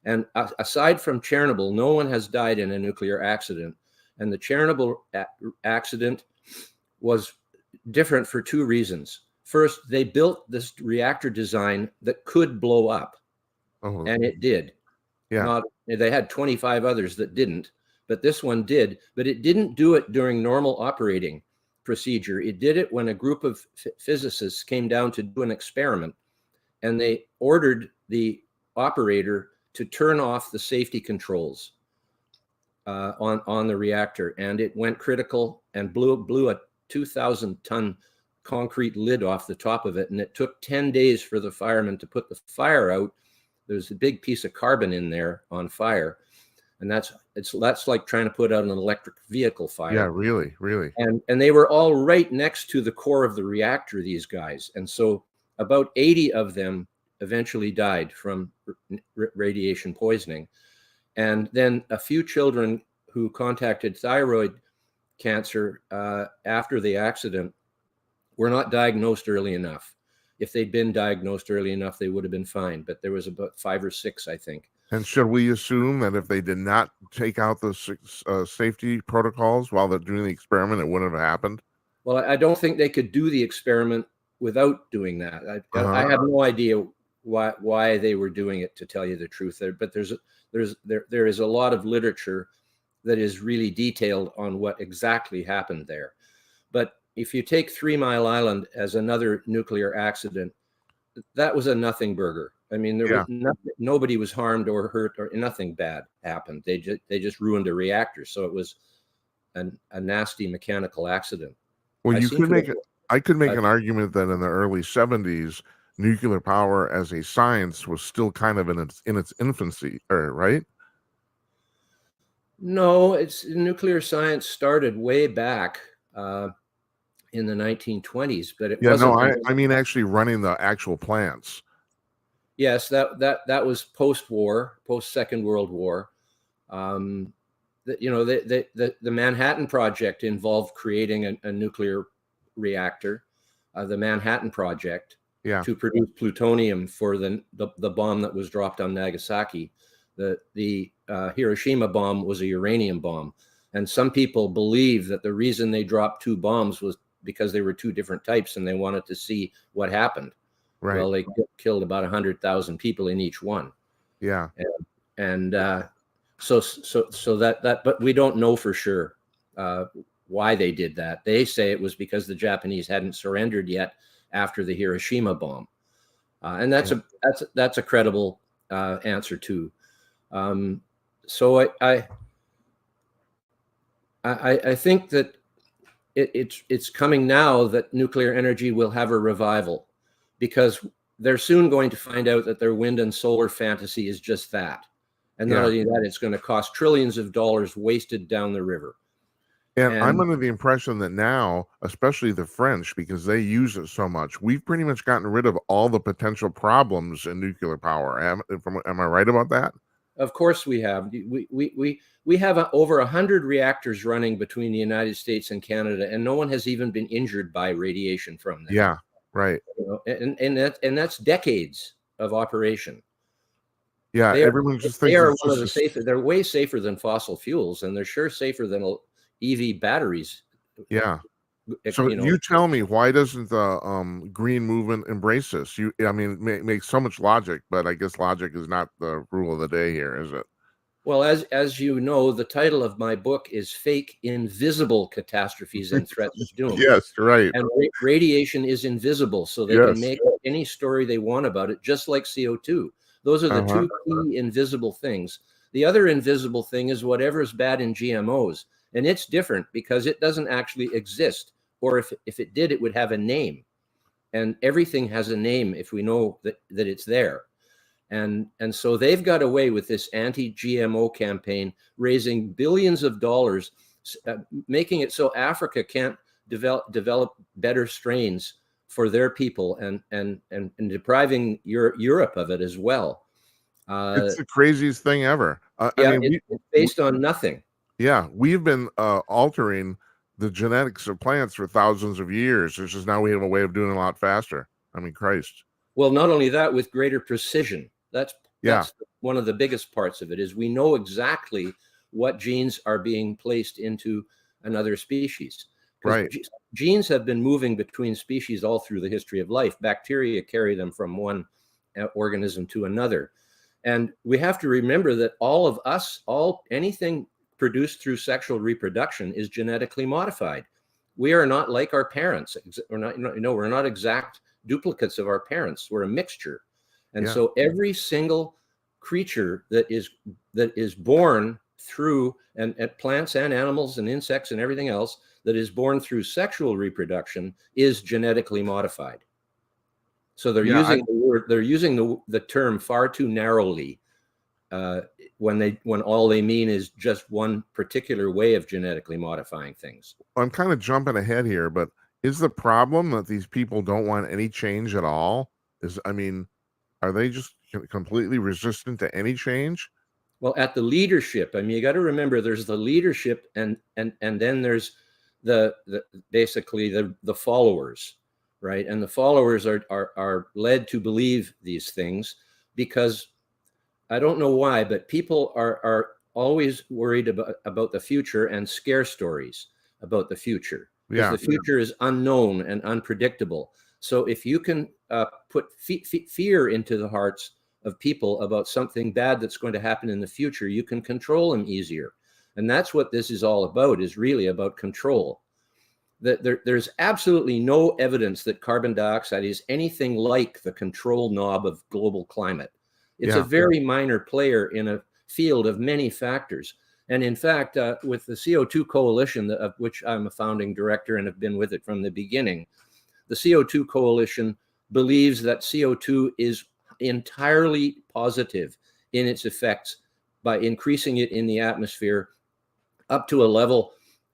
And aside from Chernobyl, no one has died in a nuclear accident. And the Chernobyl accident was different for two reasons. First, they built this reactor design that could blow up. Oh. And it did. Yeah. They had 25 others that didn't, but this one did. But it didn't do it during normal operating procedure. It did it when a group of physicists came down to do an experiment, and they ordered the operator to turn off the safety controls on the reactor, and it went critical and blew a 2,000-ton concrete lid off the top of it, and it took 10 days for the firemen to put the fire out. There's a big piece of carbon in there on fire, and that's like trying to put out an electric vehicle fire. Yeah, really. And they were all right next to the core of the reactor, these guys, and so about 80 of them eventually died from radiation poisoning. And then a few children who contacted thyroid cancer after the accident were not diagnosed early enough. If they'd been diagnosed early enough, they would have been fine. But there was about 5 or 6, I think. And should we assume that if they did not take out the safety protocols while they're doing the experiment, it wouldn't have happened? Well, I don't think they could do the experiment without doing that. I have no idea why they were doing it, to tell you the truth. But there is a lot of literature that is really detailed on what exactly happened there. But if you take 3 Mile Island as another nuclear accident, that was a nothing burger. I mean, there was nobody was harmed or hurt, or nothing bad happened. They just ruined a reactor. So it was a nasty mechanical accident. Well, I could make an argument that in the early 70s, nuclear power as a science was still kind of in its infancy, right? No, nuclear science started way back in the 1920s, but it wasn't. No, I mean actually running the actual plants. Yes, that was post-war, post-Second World War. The Manhattan Project involved creating a nuclear reactor, the Manhattan Project, to produce plutonium for the bomb that was dropped on Nagasaki. The Hiroshima bomb was a uranium bomb, and some people believe that the reason they dropped 2 bombs was because they were 2 different types, and they wanted to see what happened. Right. Well, they killed about 100,000 people in each one. Yeah. So that, but we don't know for sure why they did that. They say it was because the Japanese hadn't surrendered yet after the Hiroshima bomb, and that's a credible answer too. So I think that it's coming now that nuclear energy will have a revival, because they're soon going to find out that their wind and solar fantasy is just that. And not only that, it's going to cost trillions of dollars wasted down the river. And I'm under the impression that now, especially the French, because they use it so much, we've pretty much gotten rid of all the potential problems in nuclear power. Am I right about that? Of course we have. We have over 100 reactors running between the United States and Canada, and no one has even been injured by radiation from them. Yeah, right. And that's decades of operation. Yeah, everyone just thinks one of the safer. They're way safer than fossil fuels, and they're sure safer than EV batteries. Yeah. So you tell me, why doesn't the green movement embrace this? I mean, it makes so much logic, but I guess logic is not the rule of the day here, is it? Well, as you know, the title of my book is Fake Invisible Catastrophes and Threats of Doom. Yes, right. And radiation is invisible, so they can make any story they want about it, just like CO2. Those are the 2 key invisible things. The other invisible thing is whatever is bad in GMOs. And it's different because it doesn't actually exist. Or if it did, it would have a name. And everything has a name if we know that it's there. And so they've got away with this anti-GMO campaign, raising billions of dollars, making it so Africa can't develop better strains for their people, and depriving Europe of it as well. It's the craziest thing ever. I mean, it's based on nothing. Yeah, we've been altering the genetics of plants for thousands of years. It's just now we have a way of doing it a lot faster. I mean, Christ. Well, not only that, with greater precision. That's one of the biggest parts of it, is we know exactly what genes are being placed into another species. Right. Genes have been moving between species all through the history of life. Bacteria carry them from one organism to another. And we have to remember that all of us, anything produced through sexual reproduction is genetically modified. We are not like our parents. We're not exact duplicates of our parents. We're a mixture. And so every single creature that is born through, and plants and animals and insects and everything else that is born through sexual reproduction is genetically modified. So they're using the term far too narrowly when all they mean is just one particular way of genetically modifying things. I'm kind of jumping ahead here, but is the problem that these people don't want any change at all? Are they just completely resistant to any change? Well, at the leadership, I mean, you got to remember there's the leadership, and then there's basically the followers, right? And the followers are led to believe these things because I don't know why, but people are always worried about the future and scare stories about the future, because the future is unknown and unpredictable. So if you can put fear into the hearts of people about something bad that's going to happen in the future, you can control them easier. And that's what this is all about, is really about control. that there's absolutely no evidence that carbon dioxide is anything like the control knob of global climate. It's a very minor player in a field of many factors. And in fact, with the CO2 Coalition, of which I'm a founding director and have been with it from the beginning, the CO2 Coalition believes that CO2 is entirely positive in its effects by increasing it in the atmosphere up to a level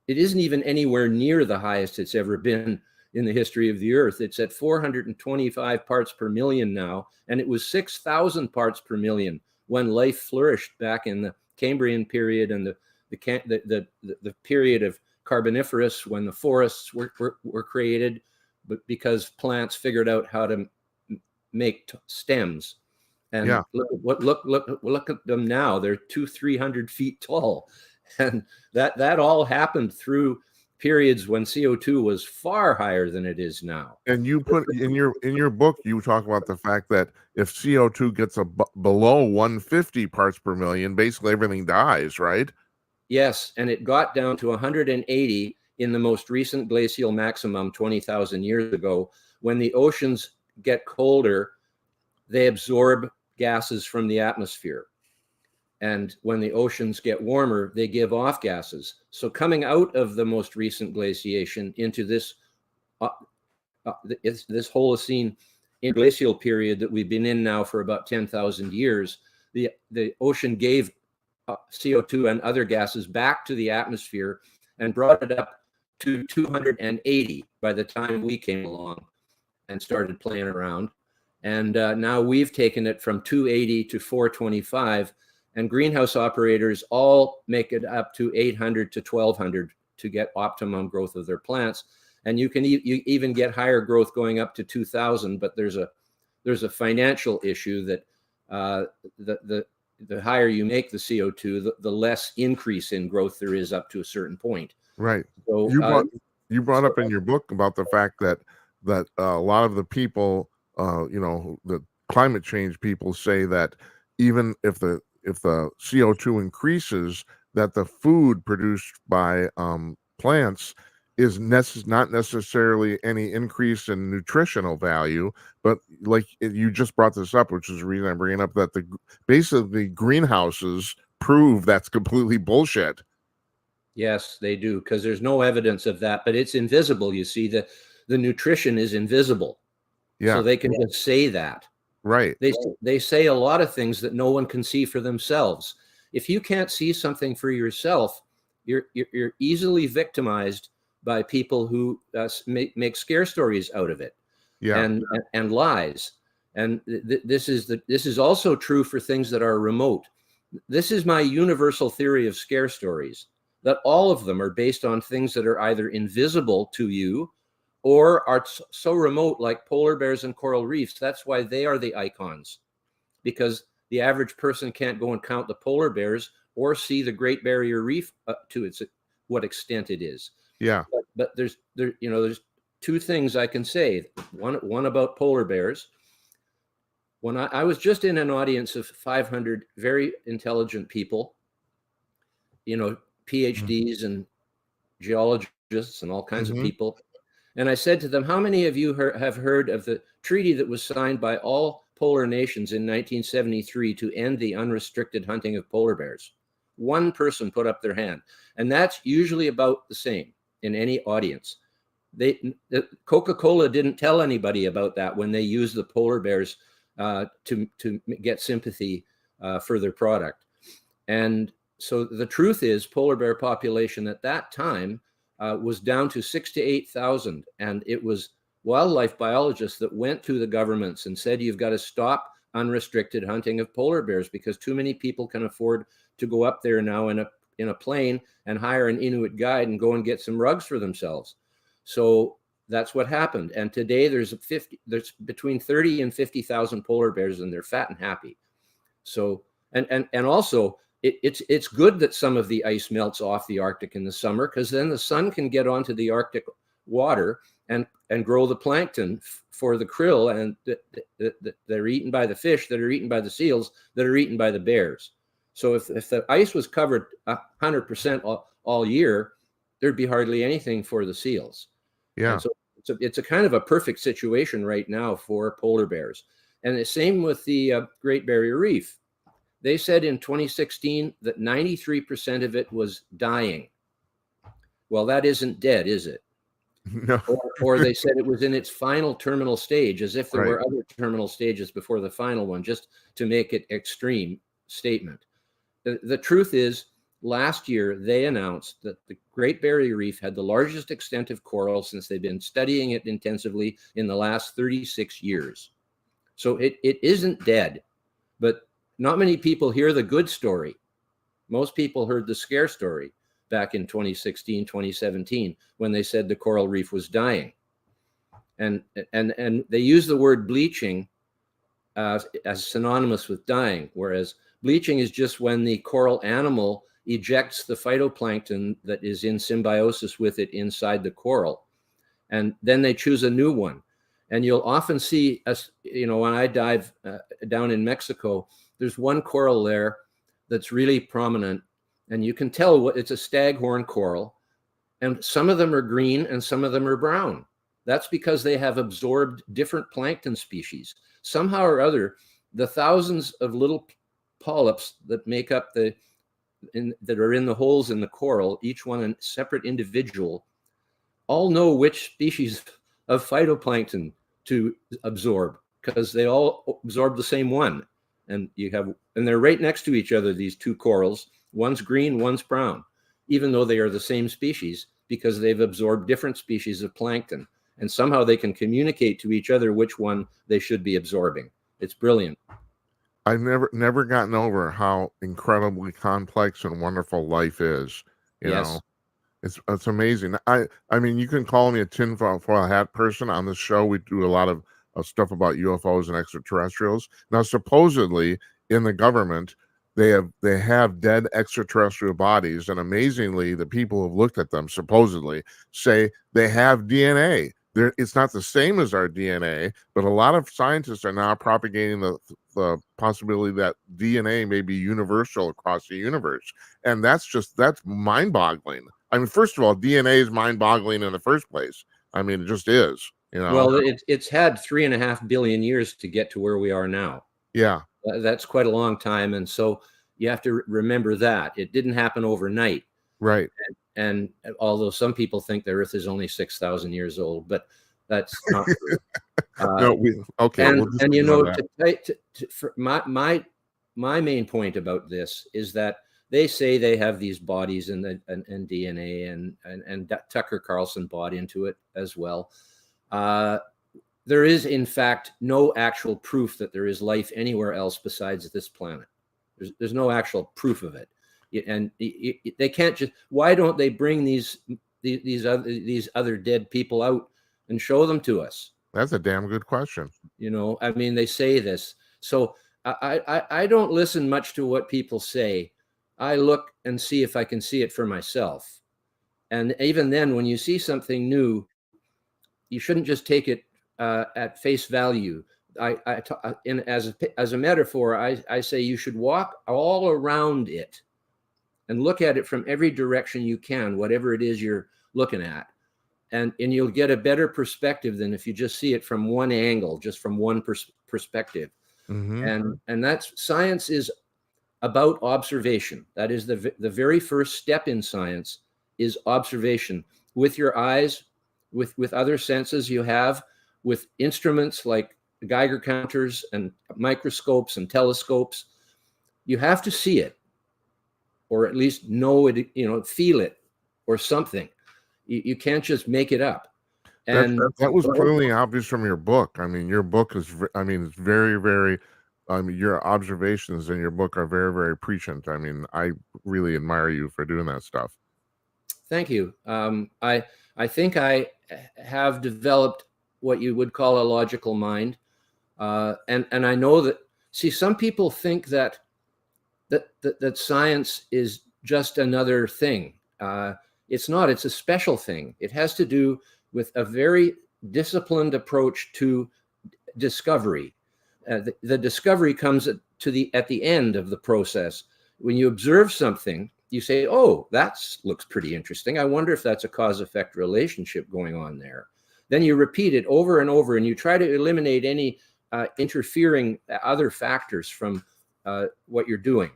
it isn't even anywhere near the highest it's ever been in the history of the Earth. It's at 425 parts per million now, and it was 6,000 parts per million when life flourished back in the Cambrian period and the period of Carboniferous, when the forests were created, but because plants figured out how to make stems. And look at them now. They're 200-300 feet tall. And that all happened through periods when CO2 was far higher than it is now. And you put in your book, you talk about the fact that if CO2 gets below 150 parts per million, basically everything dies, right? Yes, and it got down to 180 in the most recent glacial maximum 20,000 years ago. When the oceans get colder, they absorb gases from the atmosphere. And when the oceans get warmer, they give off gases. So coming out of the most recent glaciation into this this Holocene interglacial period that we've been in now for about 10,000 years, the ocean gave CO2 and other gases back to the atmosphere and brought it up to 280 by the time we came along and started playing around. And now we've taken it from 280 to 425. And greenhouse operators all make it up to 800 to 1200 to get optimum growth of their plants. And you can you even get higher growth going up to 2000. But there's a financial issue that the higher you make the CO2, the less increase in growth there is up to a certain point. Right. So you brought up in your book about the fact that a lot of the people, the climate change people say that even if the CO2 increases, that the food produced by plants is not necessarily any increase in nutritional value, but like you just brought this up, which is the reason I'm bringing up that basically greenhouses prove that's completely bullshit. Yes, they do, because there's no evidence of that, but it's invisible. You see, the nutrition is invisible. Yeah. So they can just say that. Right. They say a lot of things that no one can see for themselves. If you can't see something for yourself, you're easily victimized by people who make scare stories out of it. Yeah. And lies. And this is also true for things that are remote. This is my universal theory of scare stories, that all of them are based on things that are either invisible to you or are so remote, like polar bears and coral reefs. That's why they are the icons, because the average person can't go and count the polar bears or see the Great Barrier Reef to what extent it is. Yeah. But there's two things I can say. One about polar bears. When I was just in an audience of 500 very intelligent people, PhDs and geologists and all kinds of people. And I said to them, how many of you have heard of the treaty that was signed by all polar nations in 1973 to end the unrestricted hunting of polar bears? One person put up their hand. And that's usually about the same in any audience. Coca-Cola didn't tell anybody about that when they used the polar bears to get sympathy for their product. And so the truth is, polar bear population at that time was down to 6,000 to 8,000. And it was wildlife biologists that went to the governments and said, you've got to stop unrestricted hunting of polar bears because too many people can afford to go up there now in a plane and hire an Inuit guide and go and get some rugs for themselves. So that's what happened. And today there's between 30 and 50,000 polar bears, and they're fat and happy. So, and also, it's good that some of the ice melts off the Arctic in the summer, because then the sun can get onto the Arctic water and grow the plankton for the krill, and that are eaten by the fish, that are eaten by the seals, that are eaten by the bears. So if the ice was covered 100% all year, there'd be hardly anything for the seals. Yeah. And so it's a kind of a perfect situation right now for polar bears. And the same with the Great Barrier Reef. They said in 2016 that 93% of it was dying. Well, that isn't dead, is it? No. Or they said it was in its final terminal stage, as if there Right. were other terminal stages before the final one, just to make it extreme statement. The truth is, last year they announced that the Great Barrier Reef had the largest extent of coral since they've been studying it intensively in the last 36 years. So it isn't dead, but not many people hear the good story. Most people heard the scare story back in 2016, 2017, when they said the coral reef was dying. And they use the word bleaching as synonymous with dying, whereas bleaching is just when the coral animal ejects the phytoplankton that is in symbiosis with it inside the coral. And then they choose a new one. And you'll often see, when I dive down in Mexico, there's one coral there that's really prominent. And you can tell it's a staghorn coral. And some of them are green and some of them are brown. That's because they have absorbed different plankton species. Somehow or other, the thousands of little polyps that make up that are in the holes in the coral, each one a separate individual, all know which species of phytoplankton to absorb, because they all absorb the same one. And they're right next to each other, these two corals. One's green, one's brown, even though they are the same species, because they've absorbed different species of plankton. And somehow they can communicate to each other which one they should be absorbing. It's brilliant. I've never gotten over how incredibly complex and wonderful life is. You know, it's amazing. I mean, you can call me a tinfoil hat person. On this show, we do a lot of stuff about UFOs and extraterrestrials. Now, supposedly in the government, they have dead extraterrestrial bodies, and amazingly, the people who've looked at them supposedly say they have DNA. It's not the same as our DNA, but a lot of scientists are now propagating the possibility that DNA may be universal across the universe. And that's mind-boggling. I mean, first of all, DNA is mind-boggling in the first place. I mean, it just is, Well, it's had 3.5 billion years to get to where we are now. Yeah. That's quite a long time. And so you have to remember that. It didn't happen overnight. Right. And although some people think the Earth is only 6,000 years old, but that's not true. My main point about this is that they say they have these bodies and DNA, and Tucker Carlson bought into it as well. There is, in fact, no actual proof that there is life anywhere else besides this planet. There's no actual proof of it. And they can't just. Why don't they bring these other dead people out and show them to us? That's a damn good question. I mean, they say this, so I don't listen much to what people say. I look and see if I can see it for myself. And even then, when you see something new, you shouldn't just take it at face value. As a metaphor, I say you should walk all around it and look at it from every direction you can, whatever it is you're looking at. And you'll get a better perspective than if you just see it from one angle, just from one perspective. Mm-hmm. And that's science is about observation. That is the very first step in science is observation with your eyes, with other senses you have, with instruments like Geiger counters and microscopes and telescopes. You have to see it, or at least know it, feel it, or something. You can't just make it up. And that was clearly obvious from your book. I mean, your book is, it's very, very, your observations in your book are very, very prescient. I mean, I really admire you for doing that stuff. Thank you. I think I have developed what you would call a logical mind. And I know that, some people think that science is just another thing. It's not. It's a special thing. It has to do with a very disciplined approach to discovery. The discovery comes at the end of the process. When you observe something, you say, oh, that looks pretty interesting. I wonder if that's a cause-effect relationship going on there. Then you repeat it over and over, and you try to eliminate any interfering other factors from what you're doing.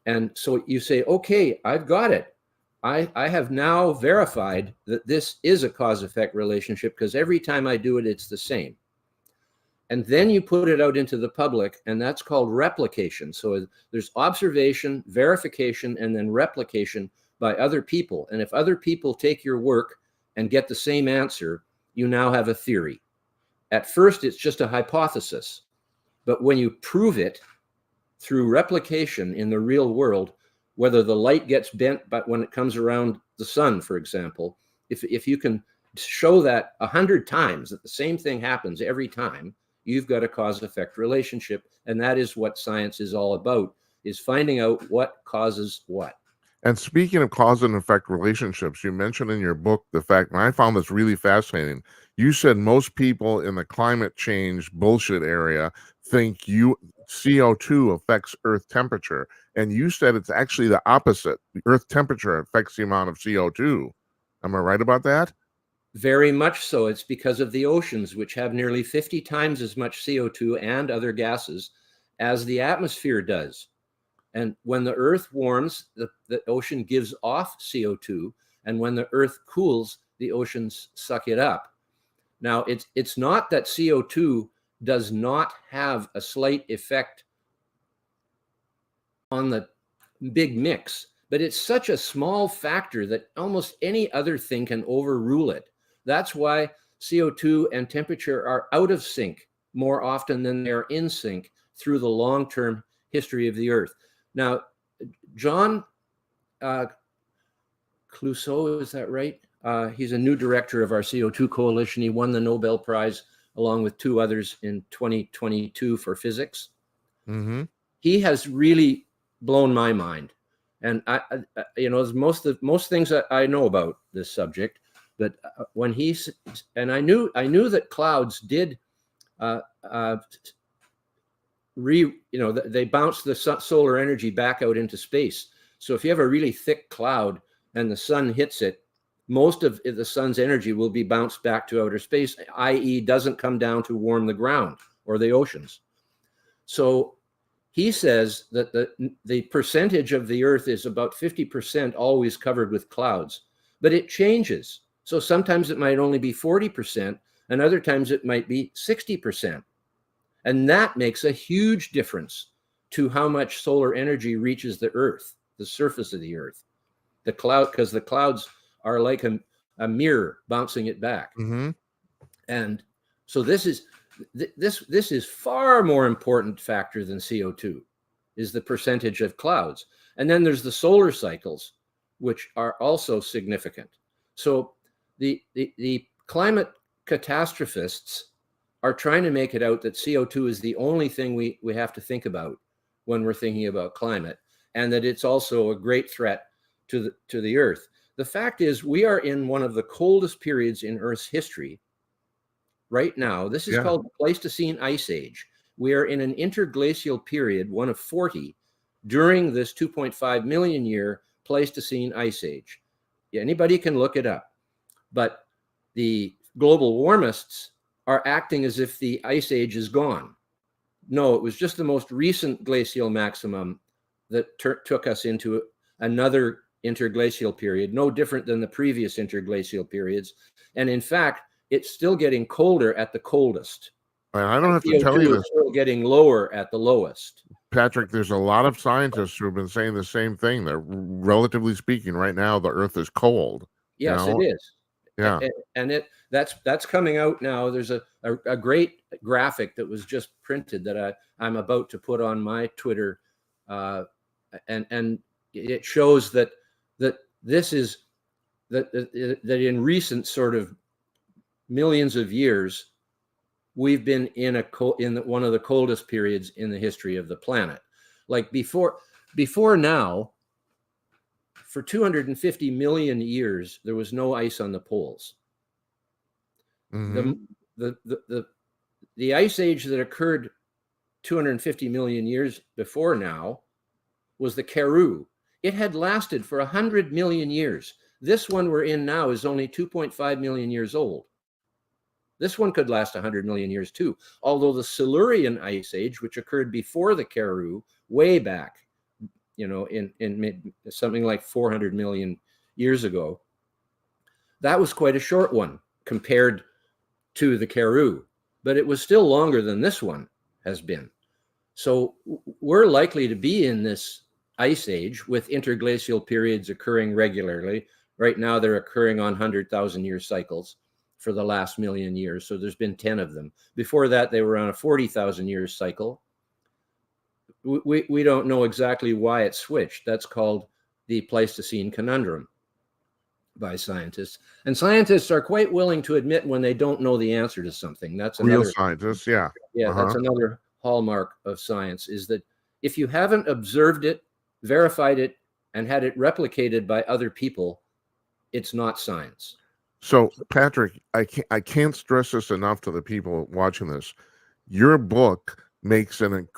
And so you say, okay, I've got it. I have now verified that this is a cause-effect relationship because every time I do it, it's the same. And then you put it out into the public, and that's called replication. So there's observation, verification, and then replication by other people. And if other people take your work and get the same answer, you now have a theory. At first, it's just a hypothesis. But when you prove it through replication in the real world, whether the light gets bent but when it comes around the sun, for example, if you can show that 100 times that the same thing happens every time, you've got a cause-effect relationship. And that is what science is all about, is finding out what causes what. And speaking of cause and effect relationships, you mentioned in your book the fact, and I found this really fascinating. You said most people in the climate change bullshit area think CO2 affects Earth temperature. And you said it's actually the opposite. The Earth temperature affects the amount of CO2. Am I right about that? Very much so. It's because of the oceans, which have nearly 50 times as much CO2 and other gases as the atmosphere does. And when the Earth warms, the ocean gives off CO2. And when the Earth cools, the oceans suck it up. Now, it's not that CO2 does not have a slight effect on the big mix, but it's such a small factor that almost any other thing can overrule it. That's why CO2 and temperature are out of sync more often than they're in sync through the long-term history of the Earth. Now, John Clouseau, is that right? He's a new director of our CO2 coalition. He won the Nobel Prize along with two others in 2022 for physics. Mm-hmm. He has really blown my mind. And most things that I know about this subject, but when I knew that clouds did they bounce the solar energy back out into space. So if you have a really thick cloud and the sun hits it, most of the sun's energy will be bounced back to outer space, i.e. doesn't come down to warm the ground or the oceans. So he says that the percentage of the Earth is about 50% always covered with clouds, but it changes. So sometimes it might only be 40%, and other times it might be 60%. And that makes a huge difference to how much solar energy reaches the Earth, the surface of the Earth. Because the clouds are like a mirror bouncing it back. Mm-hmm. And so this is far more important factor than CO2, is the percentage of clouds. And then there's the solar cycles, which are also significant. So the climate catastrophists are trying to make it out that CO2 is the only thing we have to think about when we're thinking about climate, and that it's also a great threat to the Earth. The fact is, we are in one of the coldest periods in Earth's history right now. This is called the Pleistocene Ice Age. We are in an interglacial period, one of 40, during this 2.5 million year Pleistocene Ice Age. Yeah, anybody can look it up. But the global warmists are acting as if the ice age is gone. No, it was just the most recent glacial maximum that took us into another interglacial period, no different than the previous interglacial periods. And in fact, it's still getting colder at the coldest. I don't have to tell you this. It's still getting lower at the lowest. Patrick, there's a lot of scientists who have been saying the same thing. That relatively speaking, right now, the Earth is cold. Yes, it is. Yeah. And that's coming out now. There's a great graphic that was just printed that I'm about to put on my Twitter. And it shows that this is that in recent sort of millions of years, we've been in one of the coldest periods in the history of the planet. Like before now, for 250 million years, there was no ice on the poles. Mm-hmm. The ice age that occurred 250 million years before now was the Karoo. It had lasted for 100 million years. This one we're in now is only 2.5 million years old. This one could last 100 million years too. Although the Silurian Ice Age, which occurred before the Karoo, way back, in something like 400 million years ago, that was quite a short one compared to the Karoo, but it was still longer than this one has been. So we're likely to be in this ice age with interglacial periods occurring regularly. Right now, they're occurring on 100,000-year cycles for the last million years. So there's been 10 of them. Before that, they were on a 40,000-year cycle. We don't know exactly why it switched. That's called the Pleistocene conundrum by scientists. And scientists are quite willing to admit when they don't know the answer to something. That's another real scientists, yeah. Yeah, that's another hallmark of science, is that if you haven't observed it, verified it, and had it replicated by other people, it's not science. So, Patrick, I can't stress this enough to the people watching this. Your book makes an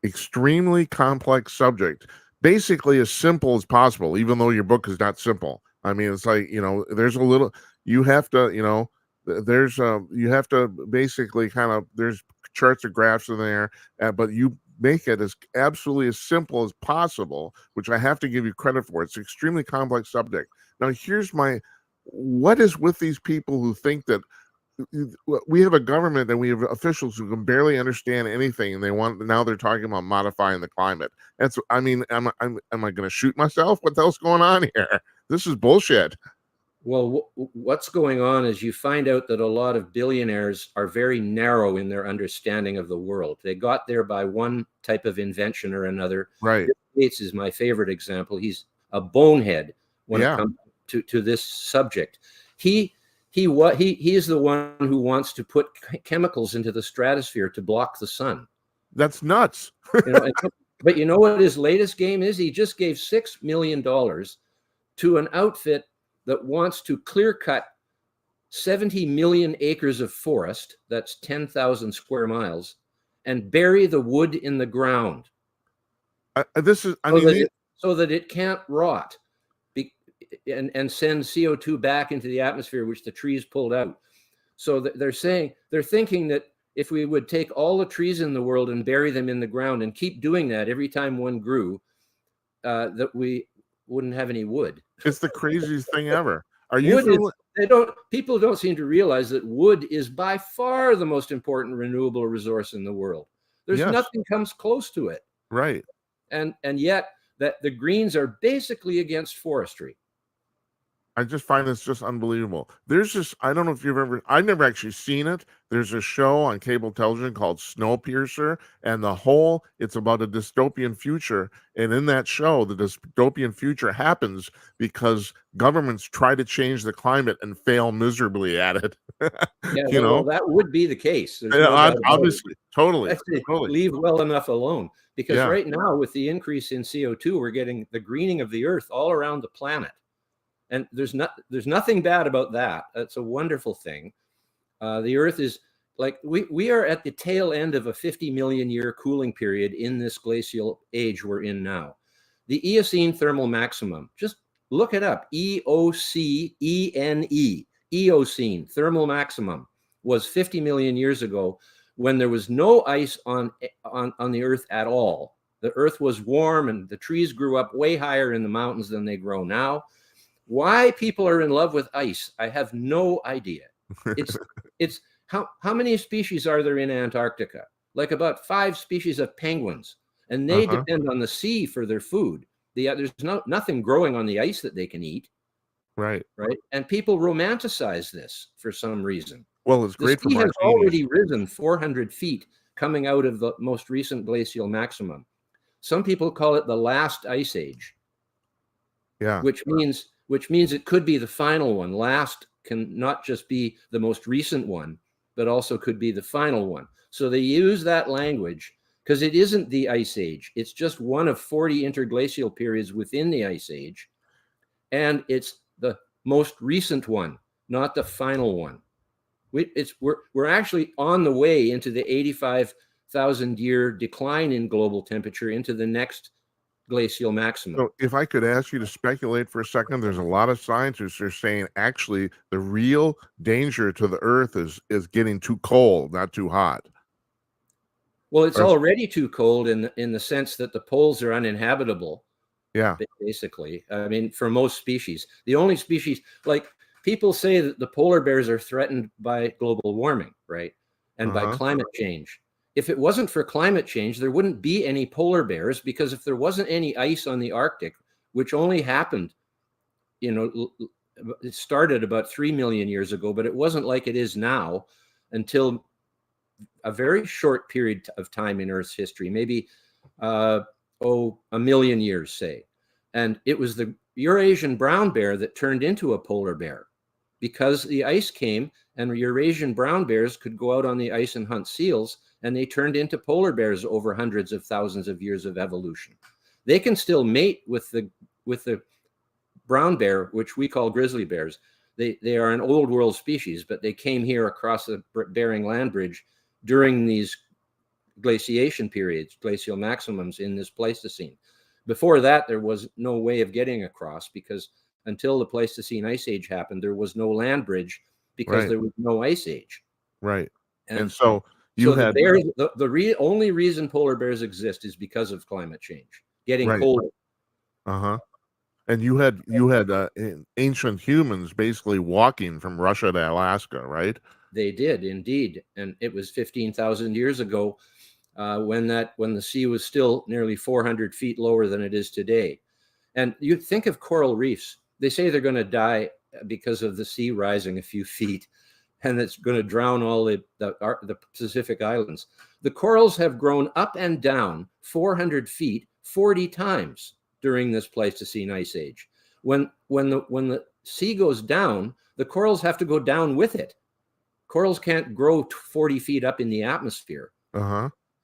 extremely complex subject basically as simple as possible, even though your book is not simple. I mean, it's like, there's a little, you have to, you have to basically kind of, there's charts and graphs in there, but you make it as absolutely as simple as possible, which I have to give you credit for. It's an extremely complex subject. Now, what is with these people who think that we have a government and we have officials who can barely understand anything, and now they're talking about modifying the climate? I mean, am I going to shoot myself? What the hell's going on here? This is bullshit. Well, what's going on is you find out that a lot of billionaires are very narrow in their understanding of the world. They got there by one type of invention or another. Right. Bill Gates is my favorite example. He's a bonehead when it comes to this subject. He is the one who wants to put chemicals into the stratosphere to block the sun. That's nuts. But you know what his latest game is? He just gave $6 million to an outfit that wants to clear cut 70 million acres of forest, that's 10,000 square miles, and bury the wood in the ground. So that it can't rot and send CO2 back into the atmosphere, which the trees pulled out. So they're thinking that if we would take all the trees in the world and bury them in the ground and keep doing that every time one grew, that we wouldn't have any wood. It's the craziest thing ever. People don't seem to realize that wood is by far the most important renewable resource in the world. There's nothing comes close to it. Right. And yet that the Greens are basically against forestry. I just find this just unbelievable. There's this, I don't know if I've never actually seen it. There's a show on cable television called Snowpiercer, and it's about a dystopian future. And in that show, the dystopian future happens because governments try to change the climate and fail miserably at it. Well, that would be the case. Obviously, totally. Leave well enough alone. Because right now, with the increase in CO2, we're getting the greening of the earth all around the planet. And there's nothing bad about that. That's a wonderful thing. The Earth is like, we are at the tail end of a 50 million year cooling period in this glacial age we're in now. The Eocene thermal maximum, just look it up, EOCENE, Eocene thermal maximum was 50 million years ago when there was no ice on the Earth at all. The Earth was warm and the trees grew up way higher in the mountains than they grow now. Why people are in love with ice, I have no idea. It's how many species are there in Antarctica? Like about 5 species of penguins, and they depend on the sea for their food. There's nothing growing on the ice that they can eat. Right. And people romanticize this for some reason. Well, it's great. The sea has already risen 400 feet coming out of the most recent glacial maximum. Some people call it the last ice age. Yeah. Which means it could be the final one. Last can not just be the most recent one, but also could be the final one. So they use that language because it isn't the ice age. It's just one of 40 interglacial periods within the ice age. And it's the most recent one, not the final one. We're actually on the way into the 85,000 year decline in global temperature into the next glacial maximum. So if I could ask you to speculate for a second, there's a lot of scientists who are saying actually the real danger to the Earth is getting too cold, not too hot. Well, it's already too cold in the sense that the poles are uninhabitable. Yeah. Basically, I mean, for most species, the only species, like people say that the polar bears are threatened by global warming, right? And by climate change. If it wasn't for climate change, there wouldn't be any polar bears, because if there wasn't any ice on the Arctic, which only happened, you know, it started about 3 million years ago, but it wasn't like it is now until a very short period of time in Earth's history, maybe, a million years, say. And it was the Eurasian brown bear that turned into a polar bear, because the ice came and Eurasian brown bears could go out on the ice and hunt seals, and they turned into polar bears over hundreds of thousands of years of evolution. They can still mate with the brown bear, which we call grizzly bears. They are an old world species, but they came here across the Bering Land Bridge during these glaciation periods, glacial maximums in this Pleistocene. Before that, there was no way of getting across, because until the Pleistocene Ice Age happened, there was no land bridge, because there was no ice age. Right. And so you had the bears, the only reason polar bears exist is because of climate change, getting colder. And you had ancient humans basically walking from Russia to Alaska, right? They did indeed, and it was 15,000 years ago, when the sea was still nearly 400 feet lower than it is today. And you think of coral reefs; they say they're going to die because of the sea rising a few feet, and it's going to drown all the Pacific Islands. The corals have grown up and down 400 feet 40 times during this Pleistocene Ice Age. When the sea goes down, the corals have to go down with it. Corals can't grow 40 feet up in the atmosphere.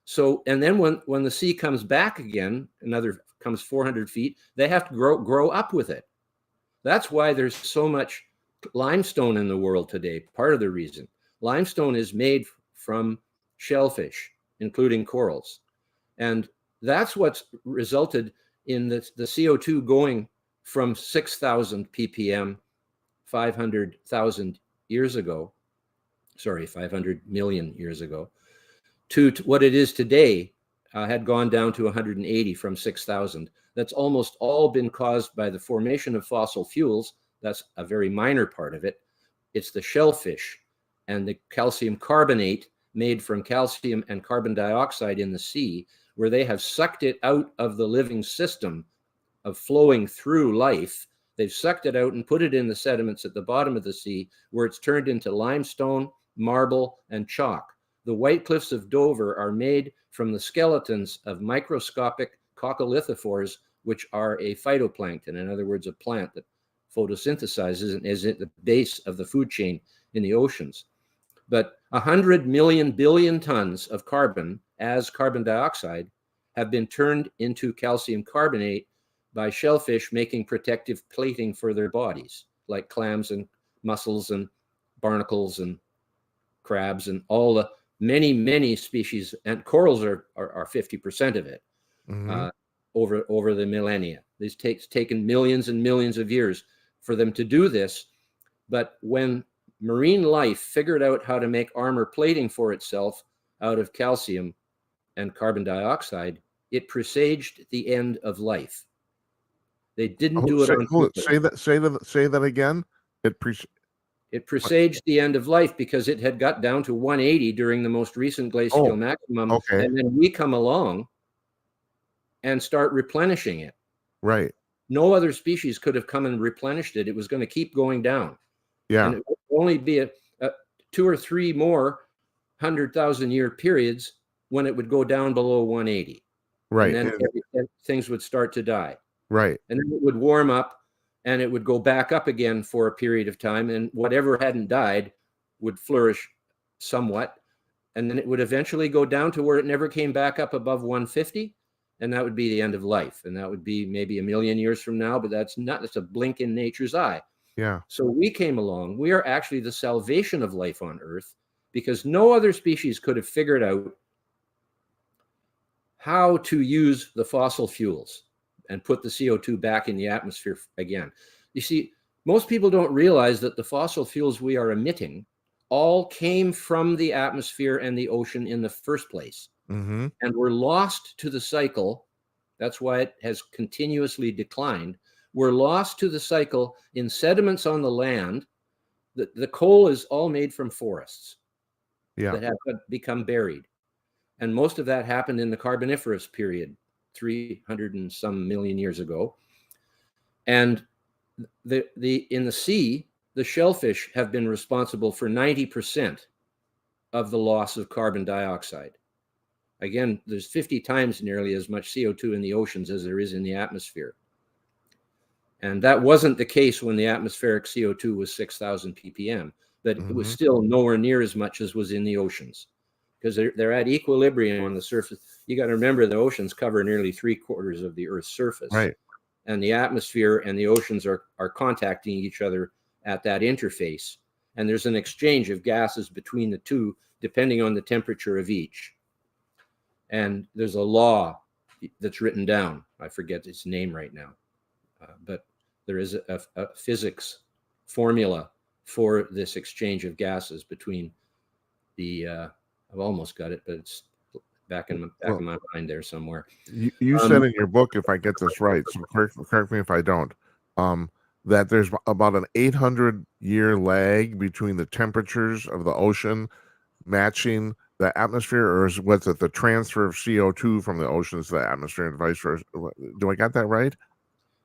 So, and then when the sea comes back again, comes 400 feet, they have to grow up with it. That's why there's so much limestone in the world today. Part of the reason. Limestone is made from shellfish, including corals. And that's what's resulted in the CO2 going from 6,000 ppm 500,000 years ago, sorry, 500 million years ago, to what it is today, had gone down to 180 from 6,000. That's almost all been caused by the formation of fossil fuels. That's a very minor part of it. It's the shellfish and the calcium carbonate made from calcium and carbon dioxide in the sea, where they have sucked it out of the living system of flowing through life. They've sucked it out and put it in the sediments at the bottom of the sea, where it's turned into limestone, marble, and chalk. The White Cliffs of Dover are made from the skeletons of microscopic coccolithophores, which are a phytoplankton, in other words, a plant that photosynthesizes and is at the base of the food chain in the oceans. But 100 million billion tons of carbon as carbon dioxide have been turned into calcium carbonate by shellfish making protective plating for their bodies, like clams and mussels and barnacles and crabs and all the many species, and corals are 50% of it. Over the millennia. It's taken millions and millions of years for them to do this. But when marine life figured out how to make armor plating for itself out of calcium and carbon dioxide, it presaged the end of life. They didn't do it on purpose. Say that again. It presaged the end of life because it had got down to 180 during the most recent glacial maximum. And then we come along and start replenishing it. Right. No other species could have come and replenished it. It was going to keep going down. Yeah. And it would only be a 2 or 3 more 100,000 year periods when it would go down below 180. Right. And then things would start to die. Right. And then it would warm up and it would go back up again for a period of time. And whatever hadn't died would flourish somewhat. And then it would eventually go down to where it never came back up above 150. And that would be the end of life. And that would be maybe 1 million years from now, but that's a blink in nature's eye. Yeah. So we came along. We are actually the salvation of life on Earth, because no other species could have figured out how to use the fossil fuels. and put the CO2 back in the atmosphere again. You see, most people don't realize that the fossil fuels we are emitting all came from the atmosphere and the ocean in the first place, and were lost to the cycle. That's why it has continuously declined. We're lost to the cycle in sediments on the land. The coal is all made from forests that have become buried. And most of that happened in the Carboniferous period, 300 and some million years ago. And in the sea, the shellfish have been responsible for 90% of the loss of carbon dioxide. Again, there's 50 times nearly as much CO2 in the oceans as there is in the atmosphere. And that wasn't the case when the atmospheric CO2 was 6,000 ppm, but it was still nowhere near as much as was in the oceans, because they're at equilibrium on the surface. You got to remember, the oceans cover nearly 3/4 of the Earth's surface. Right. And the atmosphere and the oceans are contacting each other at that interface. And there's an exchange of gases between the two, depending on the temperature of each. And there's a law that's written down. I forget its name right now. But there is a physics formula for this exchange of gases between the, I've almost got it, but it's back in my mind there somewhere. You said in your book, if I get this right, so correct me if I don't, that there's about an 800-year lag between the temperatures of the ocean matching the atmosphere, or is what's it, the transfer of CO2 from the oceans to the atmosphere and vice versa? Do I got that right?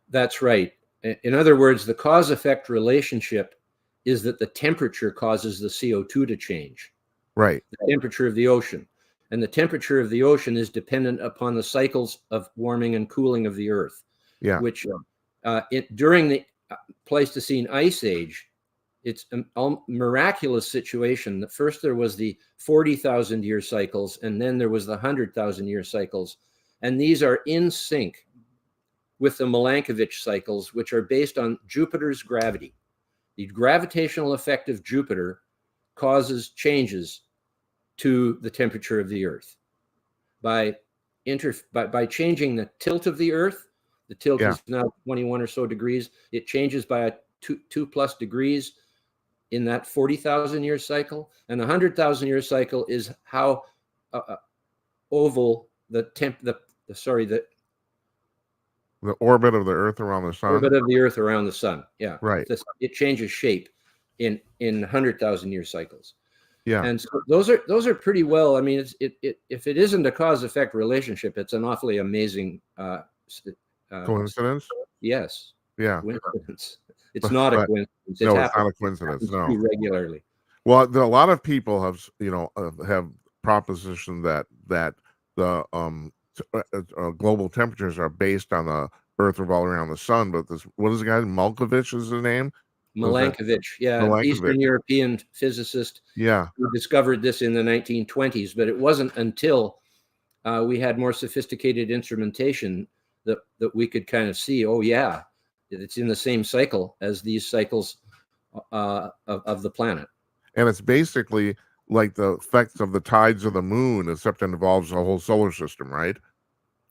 That's right. In other words, the cause-effect relationship is that the temperature causes the CO2 to change. Right. The temperature of the ocean. And the temperature of the ocean is dependent upon the cycles of warming and cooling of the Earth. Yeah. Which during the Pleistocene Ice Age, it's a miraculous situation. First there was the 40,000 year cycles, and then there was the 100,000 year cycles. And these are in sync with the Milankovitch cycles, which are based on Jupiter's gravity. The gravitational effect of Jupiter causes changes to the temperature of the Earth. By changing the tilt of the Earth, the tilt is now 21 or so degrees, it changes by a 2+ degrees in that 40,000 year cycle. And the 100,000 year cycle is how oval the orbit of the Earth around the sun. Orbit of the Earth around the sun. Yeah. Right. It changes shape in 100,000 year cycles. Yeah. And so those are pretty well. I mean, if it isn't a cause-effect relationship, it's an awfully amazing coincidence. Yes. Yeah. Coincidence. It's not a coincidence. No, it's not a coincidence. No. Regularly. Well, a lot of people have propositioned that the global temperatures are based on the Earth revolving around the sun. But what is the guy? Milankovitch is the name. Milankovitch, Eastern European physicist. Yeah, who discovered this in the 1920s. But it wasn't until we had more sophisticated instrumentation that we could kind of see, oh yeah, it's in the same cycle as these cycles of the planet. And it's basically like the effects of the tides of the moon, except it involves the whole solar system, right?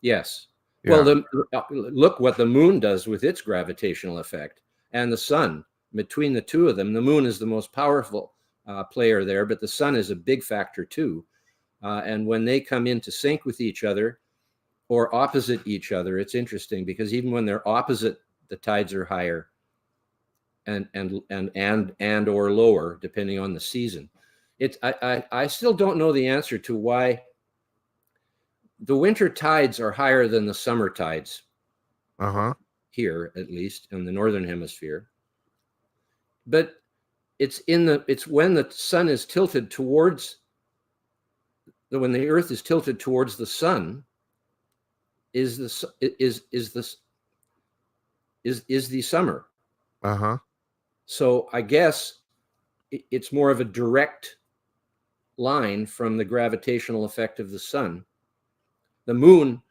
Yes. Yeah. Well, look what the moon does with its gravitational effect, and the sun. Between the two of them, the moon is the most powerful player there, but the sun is a big factor too. And when they come into sync with each other or opposite each other, it's interesting, because even when they're opposite, the tides are higher and or lower depending on the season. I still don't know the answer to why the winter tides are higher than the summer tides. Here, at least in the northern hemisphere. But it's when the sun is tilted towards when the Earth is tilted towards the sun is the summer. So I guess it's more of a direct line from the gravitational effect of the sun. The moon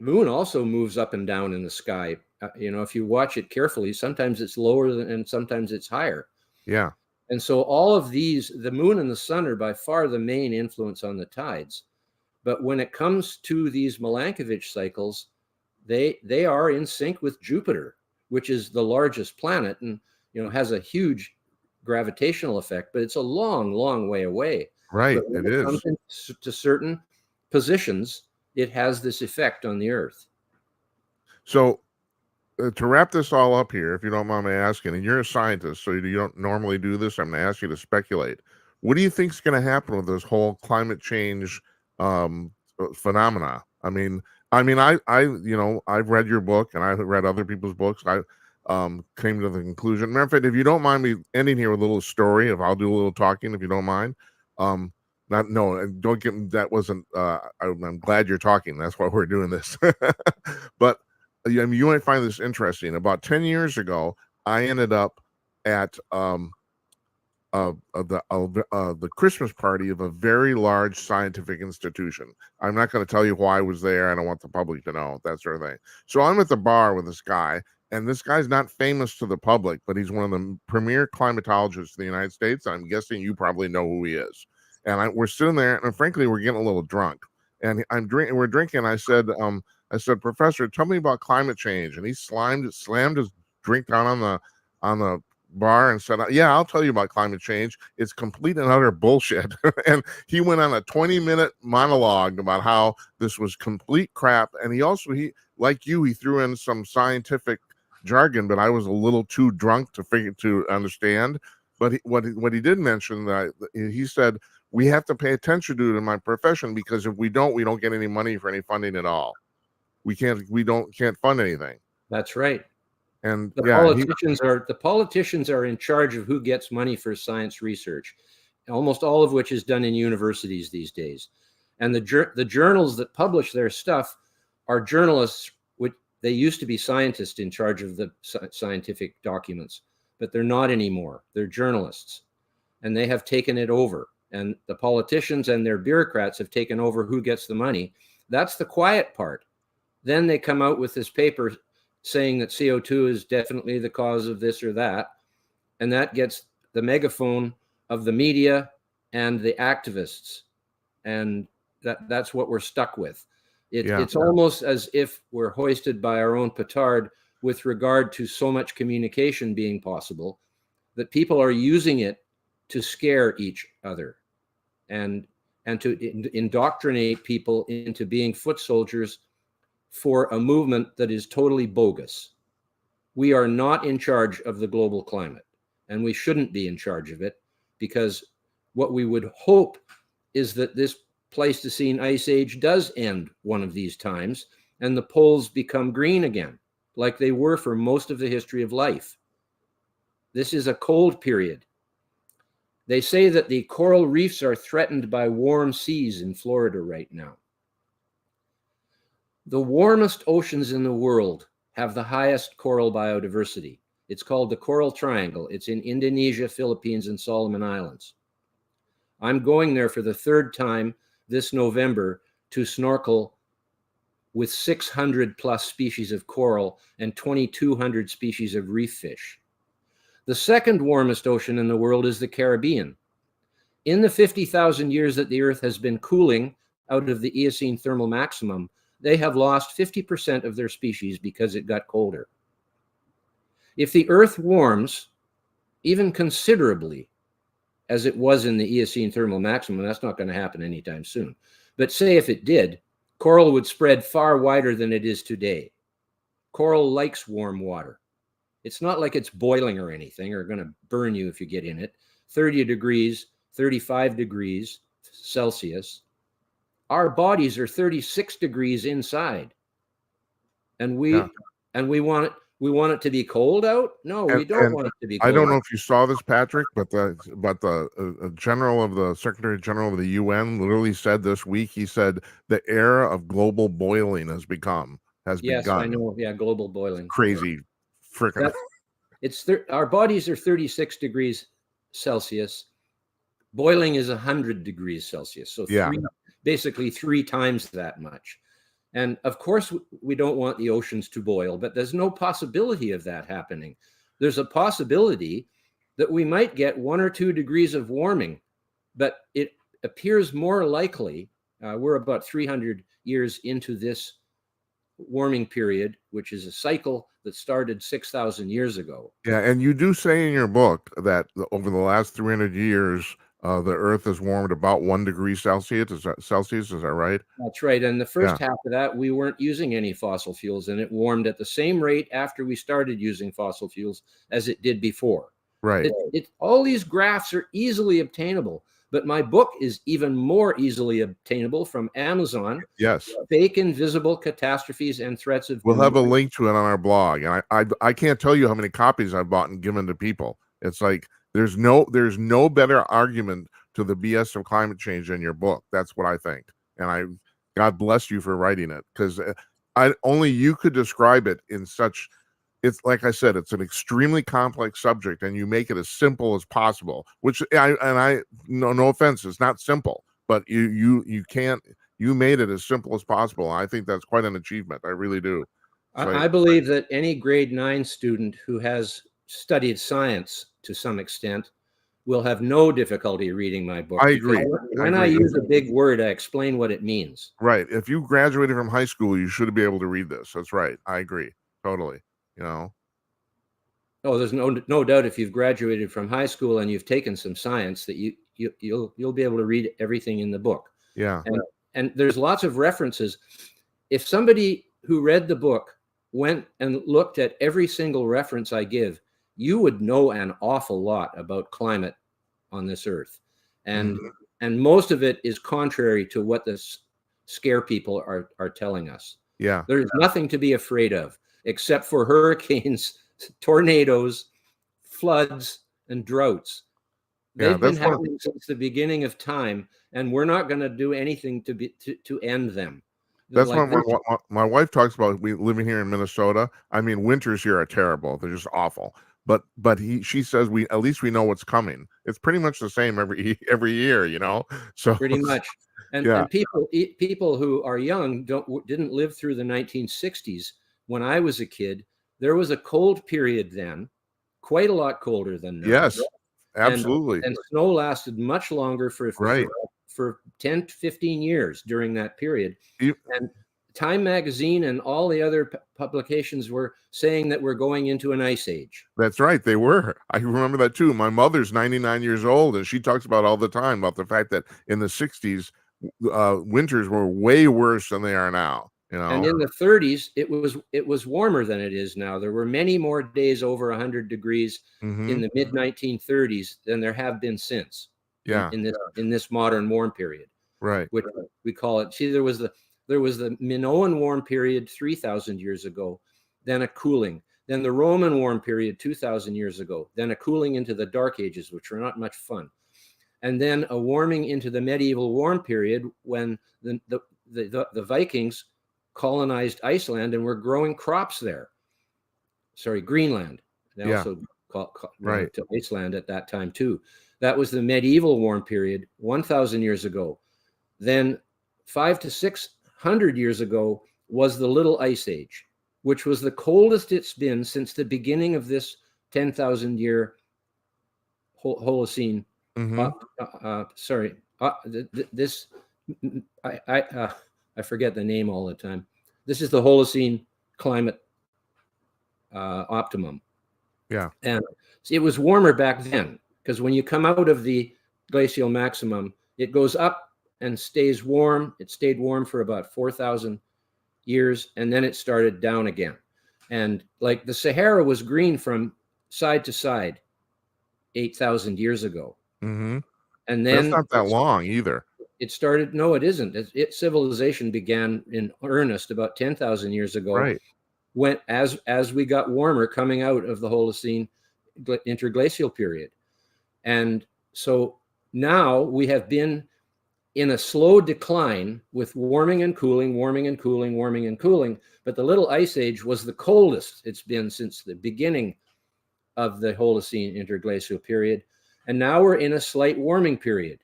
also moves up and down in the sky. If you watch it carefully, sometimes it's lower and sometimes it's higher. Yeah. And so all of these, the moon and the sun, are by far the main influence on the tides. But when it comes to these Milankovitch cycles, they are in sync with Jupiter, which is the largest planet and has a huge gravitational effect, but it's a long, long way away. Right, But when it it comes is. to certain positions, it has this effect on the Earth. So to wrap this all up here, if you don't mind me asking, and you're a scientist, so you don't normally do this, I'm going to ask you to speculate. What do you think is going to happen with this whole climate change phenomena? I've read your book and I've read other people's books. I came to the conclusion. Matter of fact, if you don't mind me ending here with a little story, if I'll do a little talking, if you don't mind. Not no, don't get that wasn't. I'm glad you're talking. That's why we're doing this. But you might find this interesting. About 10 years ago, I ended up at the Christmas party of a very large scientific institution. I'm not going to tell you why I was there. I don't want the public to know, that sort of thing. So I'm at the bar with this guy, and this guy's not famous to the public, but he's one of the premier climatologists in the United States. I'm guessing you probably know who he is. And we're sitting there, and frankly, we're getting a little drunk. And we're drinking. I said, Professor, tell me about climate change. And he slammed his drink down on the bar and said, yeah, I'll tell you about climate change. It's complete and utter bullshit. And he went on a 20-minute monologue about how this was complete crap. And he like you, he threw in some scientific jargon, but I was a little too drunk to understand. But what he did mention, that he said, we have to pay attention to it in my profession, because if we don't get any money for any funding at all. We can't fund anything. That's right. And the politicians are in charge of who gets money for science research, almost all of which is done in universities these days. And the journals that publish their stuff are journalists. They used to be scientists in charge of the scientific documents, but they're not anymore. They're journalists, and they have taken it over. And the politicians and their bureaucrats have taken over who gets the money. That's the quiet part. Then they come out with this paper saying that CO2 is definitely the cause of this or that. And that gets the megaphone of the media and the activists. And that's what we're stuck with. It's almost as if we're hoisted by our own petard with regard to so much communication being possible, that people are using it to scare each other and to indoctrinate people into being foot soldiers for a movement that is totally bogus. We are not in charge of the global climate, and we shouldn't be in charge of it, because what we would hope is that this Pleistocene ice age does end one of these times, and the poles become green again, like they were for most of the history of life. This is a cold period. They say that the coral reefs are threatened by warm seas in Florida right now. The warmest oceans in the world have the highest coral biodiversity. It's called the Coral Triangle. It's in Indonesia, Philippines, and Solomon Islands. I'm going there for the third time this November to snorkel with 600 plus species of coral and 2,200 species of reef fish. The second warmest ocean in the world is the Caribbean. In the 50,000 years that the Earth has been cooling out of the Eocene thermal maximum, they have lost 50% of their species because it got colder. If the Earth warms, even considerably, as it was in the Eocene thermal maximum, that's not going to happen anytime soon. But say if it did, coral would spread far wider than it is today. Coral likes warm water. It's not like it's boiling or anything, or going to burn you if you get in it. 30 degrees, 35 degrees Celsius. Our bodies are 36 degrees inside. And we want it to be cold out? No, we don't want it to be cold. I don't know if you saw this, Patrick, but the general of the Secretary General of the UN literally said this week, he said the era of global boiling has begun. Yes, I know. Yeah, global boiling. Crazy freaking. Our bodies are 36 degrees Celsius. Boiling is 100 degrees Celsius. So basically 3 times that much. And of course, we don't want the oceans to boil, but there's no possibility of that happening. There's a possibility that we might get 1 or 2 degrees of warming, but it appears more likely, we're about 300 years into this warming period, which is a cycle that started 6,000 years ago. Yeah, and you do say in your book that over the last 300 years, the Earth has warmed about 1 degree Celsius. Is that right? That's right. And the first half of that, we weren't using any fossil fuels, and it warmed at the same rate after we started using fossil fuels as it did before. Right. All these graphs are easily obtainable, but my book is even more easily obtainable from Amazon. Yes. Fake Invisible Catastrophes and Threats of We'll have a link to it on our blog. And I can't tell you how many copies I've bought and given to people. It's like there's no better argument to the BS of climate change than your book. That's what I think. And God bless you for writing it, because only you could describe it in such. It's like I said, it's an extremely complex subject, and you make it as simple as possible. Which no offense, it's not simple, but you made it as simple as possible. I think that's quite an achievement. I really do. I believe that any grade 9 student who has studied science to some extent will have no difficulty reading my book. I agree. When I use a big word, I explain what it means. Right. If you graduated from high school, you should be able to read this. That's right. I agree. Totally. Oh, there's no doubt if you've graduated from high school and you've taken some science that you'll be able to read everything in the book. Yeah. And there's lots of references. If somebody who read the book went and looked at every single reference I give, you would know an awful lot about climate on this earth. And most of it is contrary to what the scare people are telling us. Yeah. There's nothing to be afraid of except for hurricanes, tornadoes, floods, and droughts. They've been happening since the beginning of time, and we're not going to do anything to end them. That's what my wife talks about. We living here in Minnesota. I mean, winters here are terrible. They're just awful. But she says at least we know what's coming. It's pretty much the same every year, So pretty much. And people who are young didn't live through the 1960s. When I was a kid, there was a cold period then, quite a lot colder than now. Yes, absolutely. And snow lasted much longer for 10 to 15 years during that period. And Time magazine and all the other publications were saying that we're going into an ice age. That's right. They were. I remember that too. My mother's 99 years old, and she talks about all the time about the fact that in the 60s, winters were way worse than they are now. And in the 30s, it was warmer than it is now. There were many more days over 100 degrees in the mid 1930s than there have been since. Yeah. In this modern warm period. Right. Which we call it. See, there was the Minoan warm period 3,000 years ago, then a cooling, then the Roman warm period 2,000 years ago, then a cooling into the Dark Ages, which were not much fun, and then a warming into the medieval warm period when the Vikings colonized Iceland and were growing crops there. Sorry, Greenland. They also went to Iceland at that time too. That was the medieval warm period 1,000 years ago. Then 500 to 600 years ago was the Little Ice Age, which was the coldest it's been since the beginning of this 10,000 year Holocene. I forget the name all the time. This is the Holocene climate optimum. Yeah. And it was warmer back then, because when you come out of the glacial maximum, it goes up and stays warm. It stayed warm for about 4,000 years, and then it started down again. And like the Sahara was green from side to side 8,000 years ago. And then that's not that long either. It started. No, it isn't. Civilization began in earnest about 10,000 years ago. Right. When as we got warmer coming out of the Holocene interglacial period. And so now we have been in a slow decline with warming and cooling, warming and cooling, warming and cooling. But the Little Ice Age was the coldest it's been since the beginning of the Holocene interglacial period. And now we're in a slight warming period,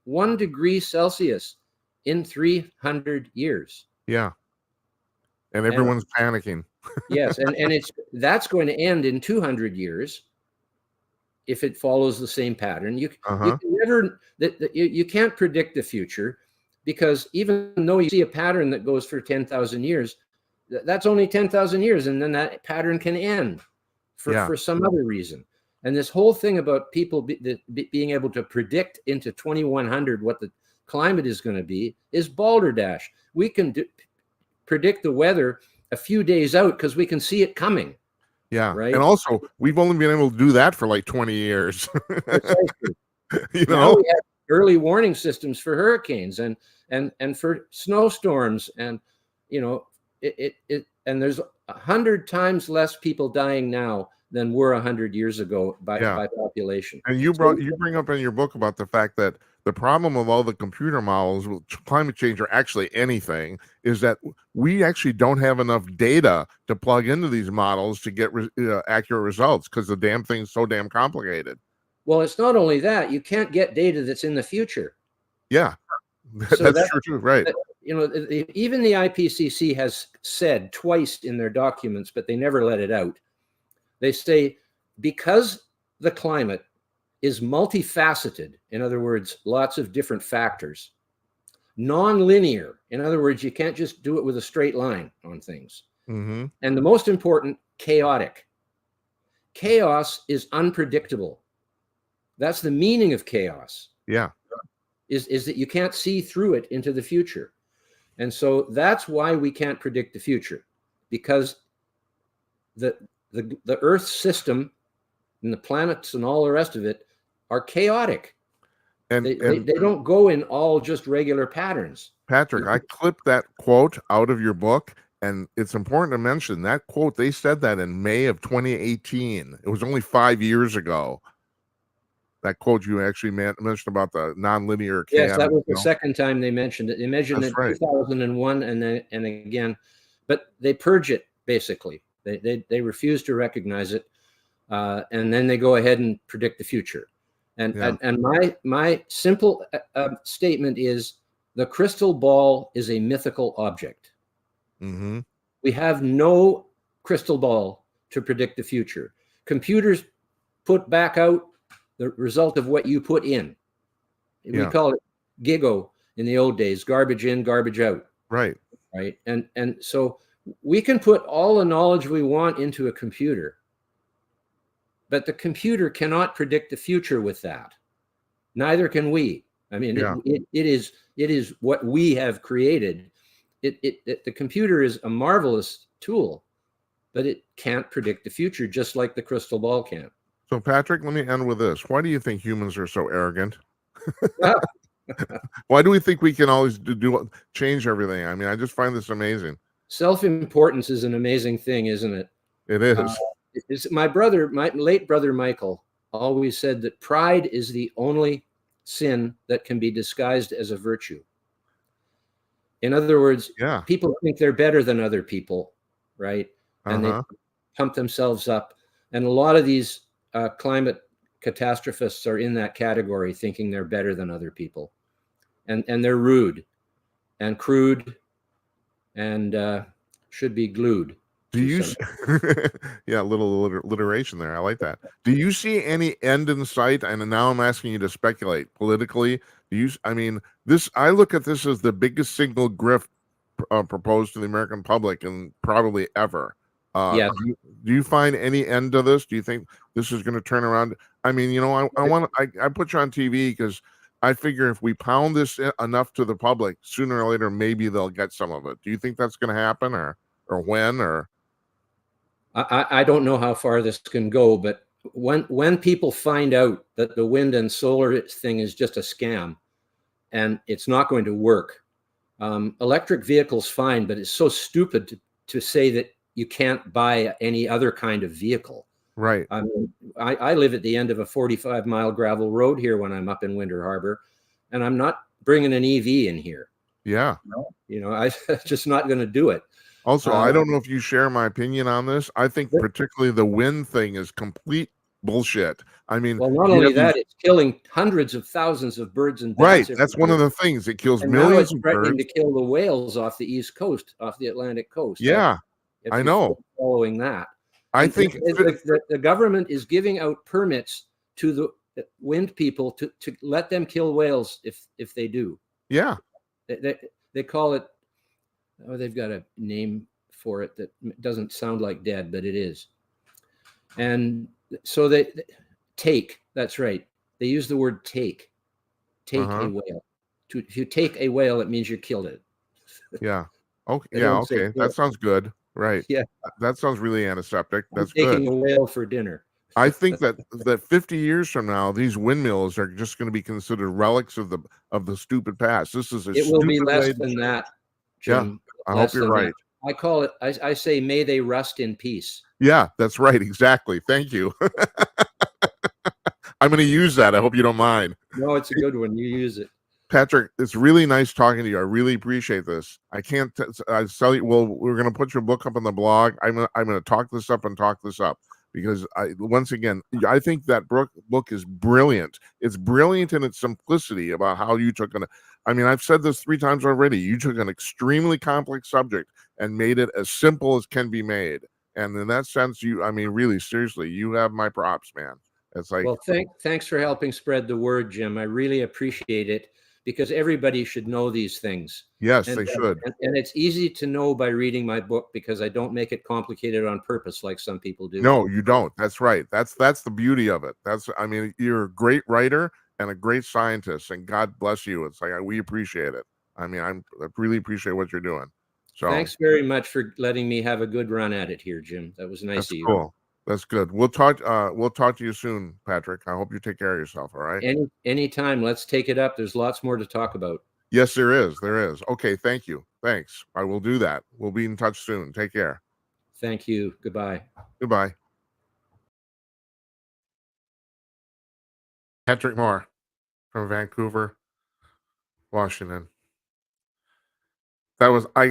1 degree Celsius in 300 years. Yeah. And everyone's panicking. Yes. And that's going to end in 200 years. If it follows the same pattern, you can never, you can't predict the future, because even though you see a pattern that goes for 10,000 years, That's only 10,000 years, and then that pattern can end for some other reason. And this whole thing about people being able to predict into 2100 what the climate is going to be is balderdash. We can predict the weather a few days out because we can see it coming. Yeah. Right. And also, we've only been able to do that for like 20 years. Precisely. You know? Now we have early warning systems for hurricanes and for snowstorms, and you know, and there's 100 times less people dying now than were 100 years ago by population. And you bring up in your book about the fact that the problem with all the computer models with climate change, or actually anything, is that we actually don't have enough data to plug into these models to get accurate results, because the damn thing's so damn complicated. Well, it's not only that, you can't get data that's in the future. Yeah, that's true too, right? You know, even the IPCC has said twice in their documents, but they never let it out. They say, because the climate is multifaceted, in other words, lots of different factors, non-linear, in other words, you can't just do it with a straight line on things. Mm-hmm. And the most important, chaotic. Chaos is unpredictable. That's the meaning of chaos. Yeah. Is that you can't see through it into the future. And so that's why we can't predict the future, because the Earth system and the planets and all the rest of it are chaotic. And they don't go in all just regular patterns. Patrick, I clipped that quote out of your book, and it's important to mention that quote. They said that in May of 2018. It was only 5 years ago. That quote you actually mentioned about the nonlinear. Yes, that was the second time they mentioned it. They mentioned it in right. 2001 and again, but they purge it basically. They refuse to recognize it, and then they go ahead and predict the future. And my simple statement is, the crystal ball is a mythical object. Mm-hmm. We have no crystal ball to predict the future. Computers put back out the result of what you put in. We call it GIGO in the old days, garbage in, garbage out. Right. Right. And so we can put all the knowledge we want into a computer, but the computer cannot predict the future with that. Neither can we. I mean, it is what we have created. The computer is a marvelous tool, but it can't predict the future, just like the crystal ball can't. So, Patrick, let me end with this. Why do you think humans are so arrogant? Why do we think we can always change everything? I mean, I just find this amazing. Self-importance is an amazing thing, isn't it? It is. My late brother Michael always said that pride is the only sin that can be disguised as a virtue. In other words, people think they're better than other people, right? And they pump themselves up. And a lot of these climate catastrophists are in that category, thinking they're better than other people. And they're rude and crude and should be glued. Do you a little alliteration there. I like that. Do you see any end in sight? And now I'm asking you to speculate politically. I look at this as the biggest single grift proposed to the American public and probably ever. Do you find any end to this? Do you think this is going to turn around? I mean, you know, I put you on TV because I figure if we pound this enough to the public, sooner or later, maybe they'll get some of it. Do you think that's going to happen, or when, or? I don't know how far this can go, but when people find out that the wind and solar thing is just a scam and it's not going to work, electric vehicles fine, but it's so stupid to say that you can't buy any other kind of vehicle. Right. I mean, I live at the end of a 45-mile gravel road here when I'm up in Winter Harbor, and I'm not bringing an EV in here. Yeah. You know, I'm just not going to do it. Also, I don't know if you share my opinion on this. I think particularly the wind thing is complete bullshit. I mean, well, not only that, it's killing hundreds of thousands of birds and bats. Right. That's one of the things. It kills and millions now it's of birds. threatening to kill the whales off the East Coast, off the Atlantic coast. Yeah, I know. Following that. I think the government is giving out permits to the wind people to let them kill whales if they do. Yeah. They call it, they've got a name for it that doesn't sound like dead, but it is. And so they take, that's right. They use the word take a whale. If you take a whale, it means you killed it. Yeah. Okay. They Yeah. don't say Okay. kill That it. sounds good. Right. Yeah. That sounds really antiseptic. I'm That's good. taking a whale for dinner. I think that 50 years from now, these windmills are just going to be considered relics of the stupid past. This is a It will be stupid way less to than change. that, Yeah. Jim. I hope Less you're than right. that. I call it, I say, may they rust in peace. Yeah, that's right. Exactly. Thank you. I'm going to use that. I hope you don't mind. No, it's a good one. You use it. Patrick, it's really nice talking to you. I really appreciate this. I can't I tell you. Well, we're going to put your book up on the blog. I'm going to talk this up because once again, I think that book is brilliant. It's brilliant in its simplicity about how you took I mean, I've said this 3 times already. You took an extremely complex subject and made it as simple as can be made. And in that sense, I mean, really, seriously, you have my props, man. It's like, well, thanks for helping spread the word, Jim. I really appreciate it because everybody should know these things. yes, And, they should. and it's easy to know by reading my book because I don't make it complicated on purpose like some people do. No, you don't. That's right. That's the beauty of it. I mean, you're a great writer and a great scientist, and God bless you. It's like we appreciate it. I mean, I really appreciate what you're doing. So thanks very much for letting me have a good run at it here, Jim. That was nice that's of you. cool. That's good. We'll talk to you soon, Patrick. I hope you take care of yourself. All right. Anytime. Let's take it up. There's lots more to talk about. Yes, there is. There is. Okay. Thank you. Thanks. I will do that. We'll be in touch soon. Take care. Thank you. Goodbye. Goodbye. Patrick Moore from Vancouver, Washington. That was I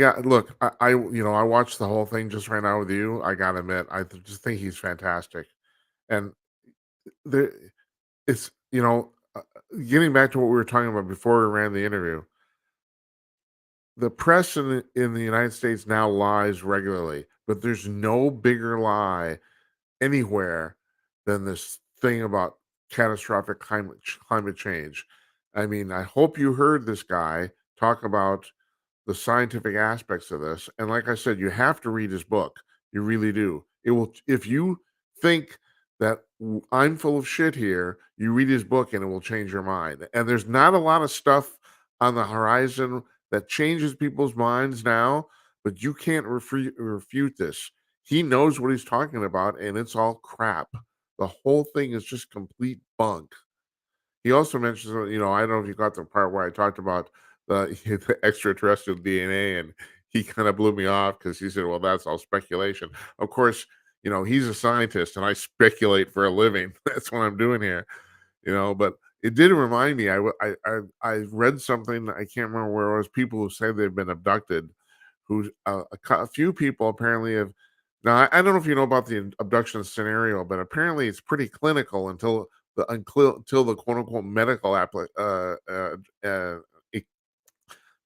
watched the whole thing just right now with you. I gotta admit, just think he's fantastic. And there, it's getting back to what we were talking about before we ran the interview. The press in the United States now lies regularly, but there's no bigger lie anywhere than this thing about catastrophic climate change. I mean, I hope you heard this guy talk about the scientific aspects of this. And like I said, you have to read his book. You really do. It will, if you think that I'm full of shit here, you read his book and it will change your mind. And there's not a lot of stuff on the horizon that changes people's minds now, but you can't refute this. He knows what he's talking about, and it's all crap. The whole thing is just complete bunk. He also mentions, I don't know if you got the part where I talked about the extraterrestrial DNA, and he kind of blew me off because he said, "Well, that's all speculation." Of course, he's a scientist, and I speculate for a living. That's what I'm doing here, But it did remind me. I read something. I can't remember where it was. People who say they've been abducted. Who a few people apparently have. Now, I don't know if you know about the abduction scenario, but apparently it's pretty clinical until the quote unquote medical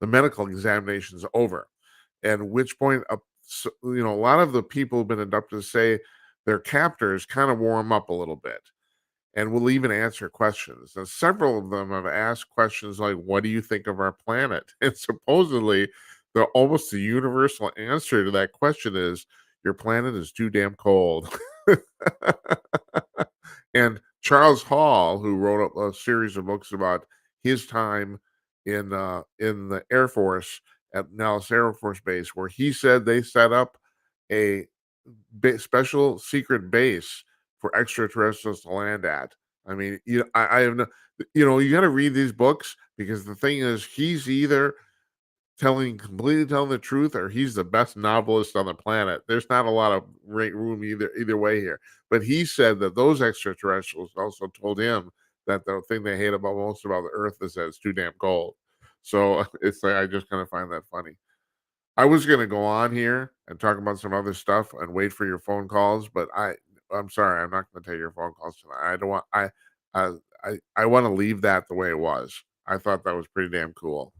the medical examination is over, and which point a lot of the people who've been abducted say their captors kind of warm up a little bit and will even answer questions. And several of them have asked questions like, "What do you think of our planet?" And supposedly, the universal answer to that question is, "Your planet is too damn cold." And Charles Hall, who wrote a series of books about his time in the Air Force at Nellis Air Force Base, where he said they set up a special secret base for extraterrestrials to land at. I mean, I have no, you got to read these books because the thing is, he's either completely telling the truth, or he's the best novelist on the planet. There's not a lot of great room either way here. But he said that those extraterrestrials also told him that the thing they hate most about the Earth is that it's too damn cold. So it's like I just kind of find that funny. I was gonna go on here and talk about some other stuff and wait for your phone calls, but I'm sorry, I'm not gonna take your phone calls tonight. I don't want I want to leave that the way it was. I thought that was pretty damn cool.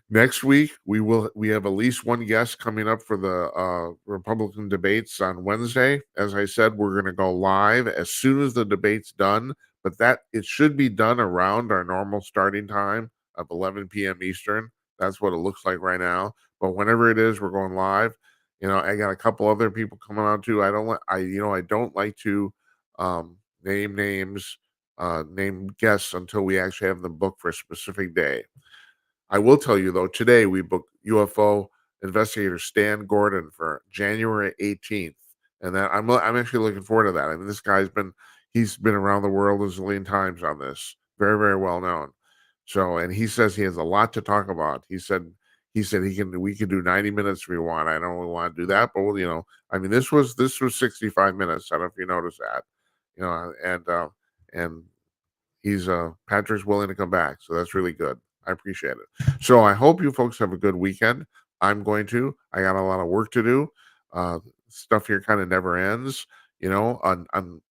Next week, we have at least one guest coming up for the Republican debates on Wednesday. As I said, we're going to go live as soon as the debate's done, but it should be done around our normal starting time of 11 p.m. Eastern. That's what it looks like right now. But whenever it is, we're going live. I got a couple other people coming on too. I don't like to name names, name guests until we actually have them booked for a specific day. I will tell you though, today we booked UFO investigator Stan Gordon for January 18th, and that I'm actually looking forward to that. I mean, this guy's he's been around the world a zillion times on this, very very well known. So, and he says he has a lot to talk about. He said we can do 90 minutes if we want. I don't really want to do that, but I mean, this was 65 minutes. I don't know if you noticed that, and he's Patrick's willing to come back, so that's really good. I appreciate it. So I hope you folks have a good weekend. I'm going to. I got a lot of work to do. Stuff here kind of never ends. On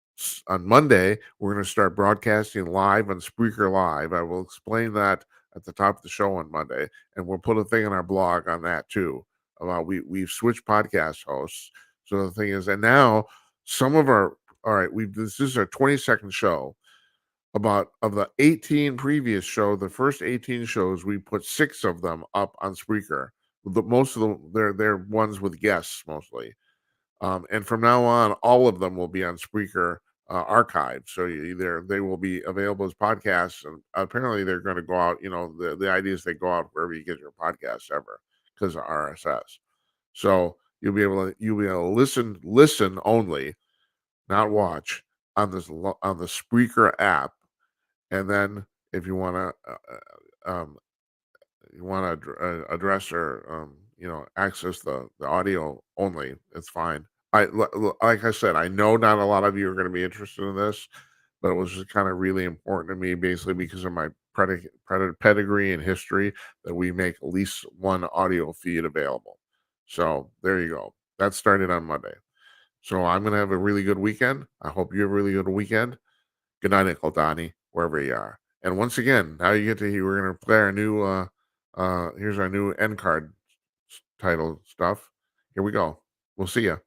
Monday we're going to start broadcasting live on Spreaker Live. I will explain that at the top of the show on Monday, and we'll put a thing on our blog on that too. About we've switched podcast hosts. So the thing is, and now some of our all right, this is our 22nd show. Of the 18 previous show, the first 18 shows, we put 6 of them up on Spreaker. Most of them, they're ones with guests mostly. And from now on, all of them will be on Spreaker archive. So they will be available as podcasts, and apparently they're going to go out. The idea is they go out wherever you get your podcasts ever because of RSS. So you'll be able to listen only, not watch on the Spreaker app. And then if you want to address or access the audio only, it's fine. Like I said, I know not a lot of you are going to be interested in this, but it was just kind of really important to me, basically because of my pedigree and history, that we make at least one audio feed available. So there you go. That started on Monday. So I'm going to have a really good weekend. I hope you have a really good weekend. Good night, Uncle Donnie, wherever you are. And once again, now you get to hear, we're going to play our new, here's our new end card title stuff. Here we go. We'll see you.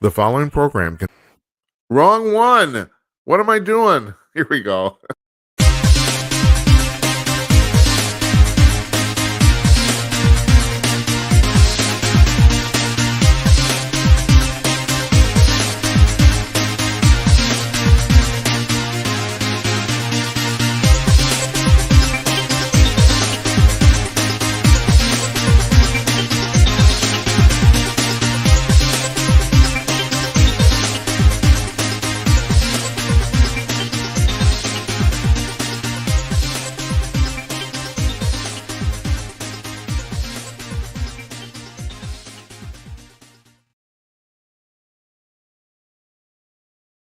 The following program Wrong one! What am I doing? Here we go.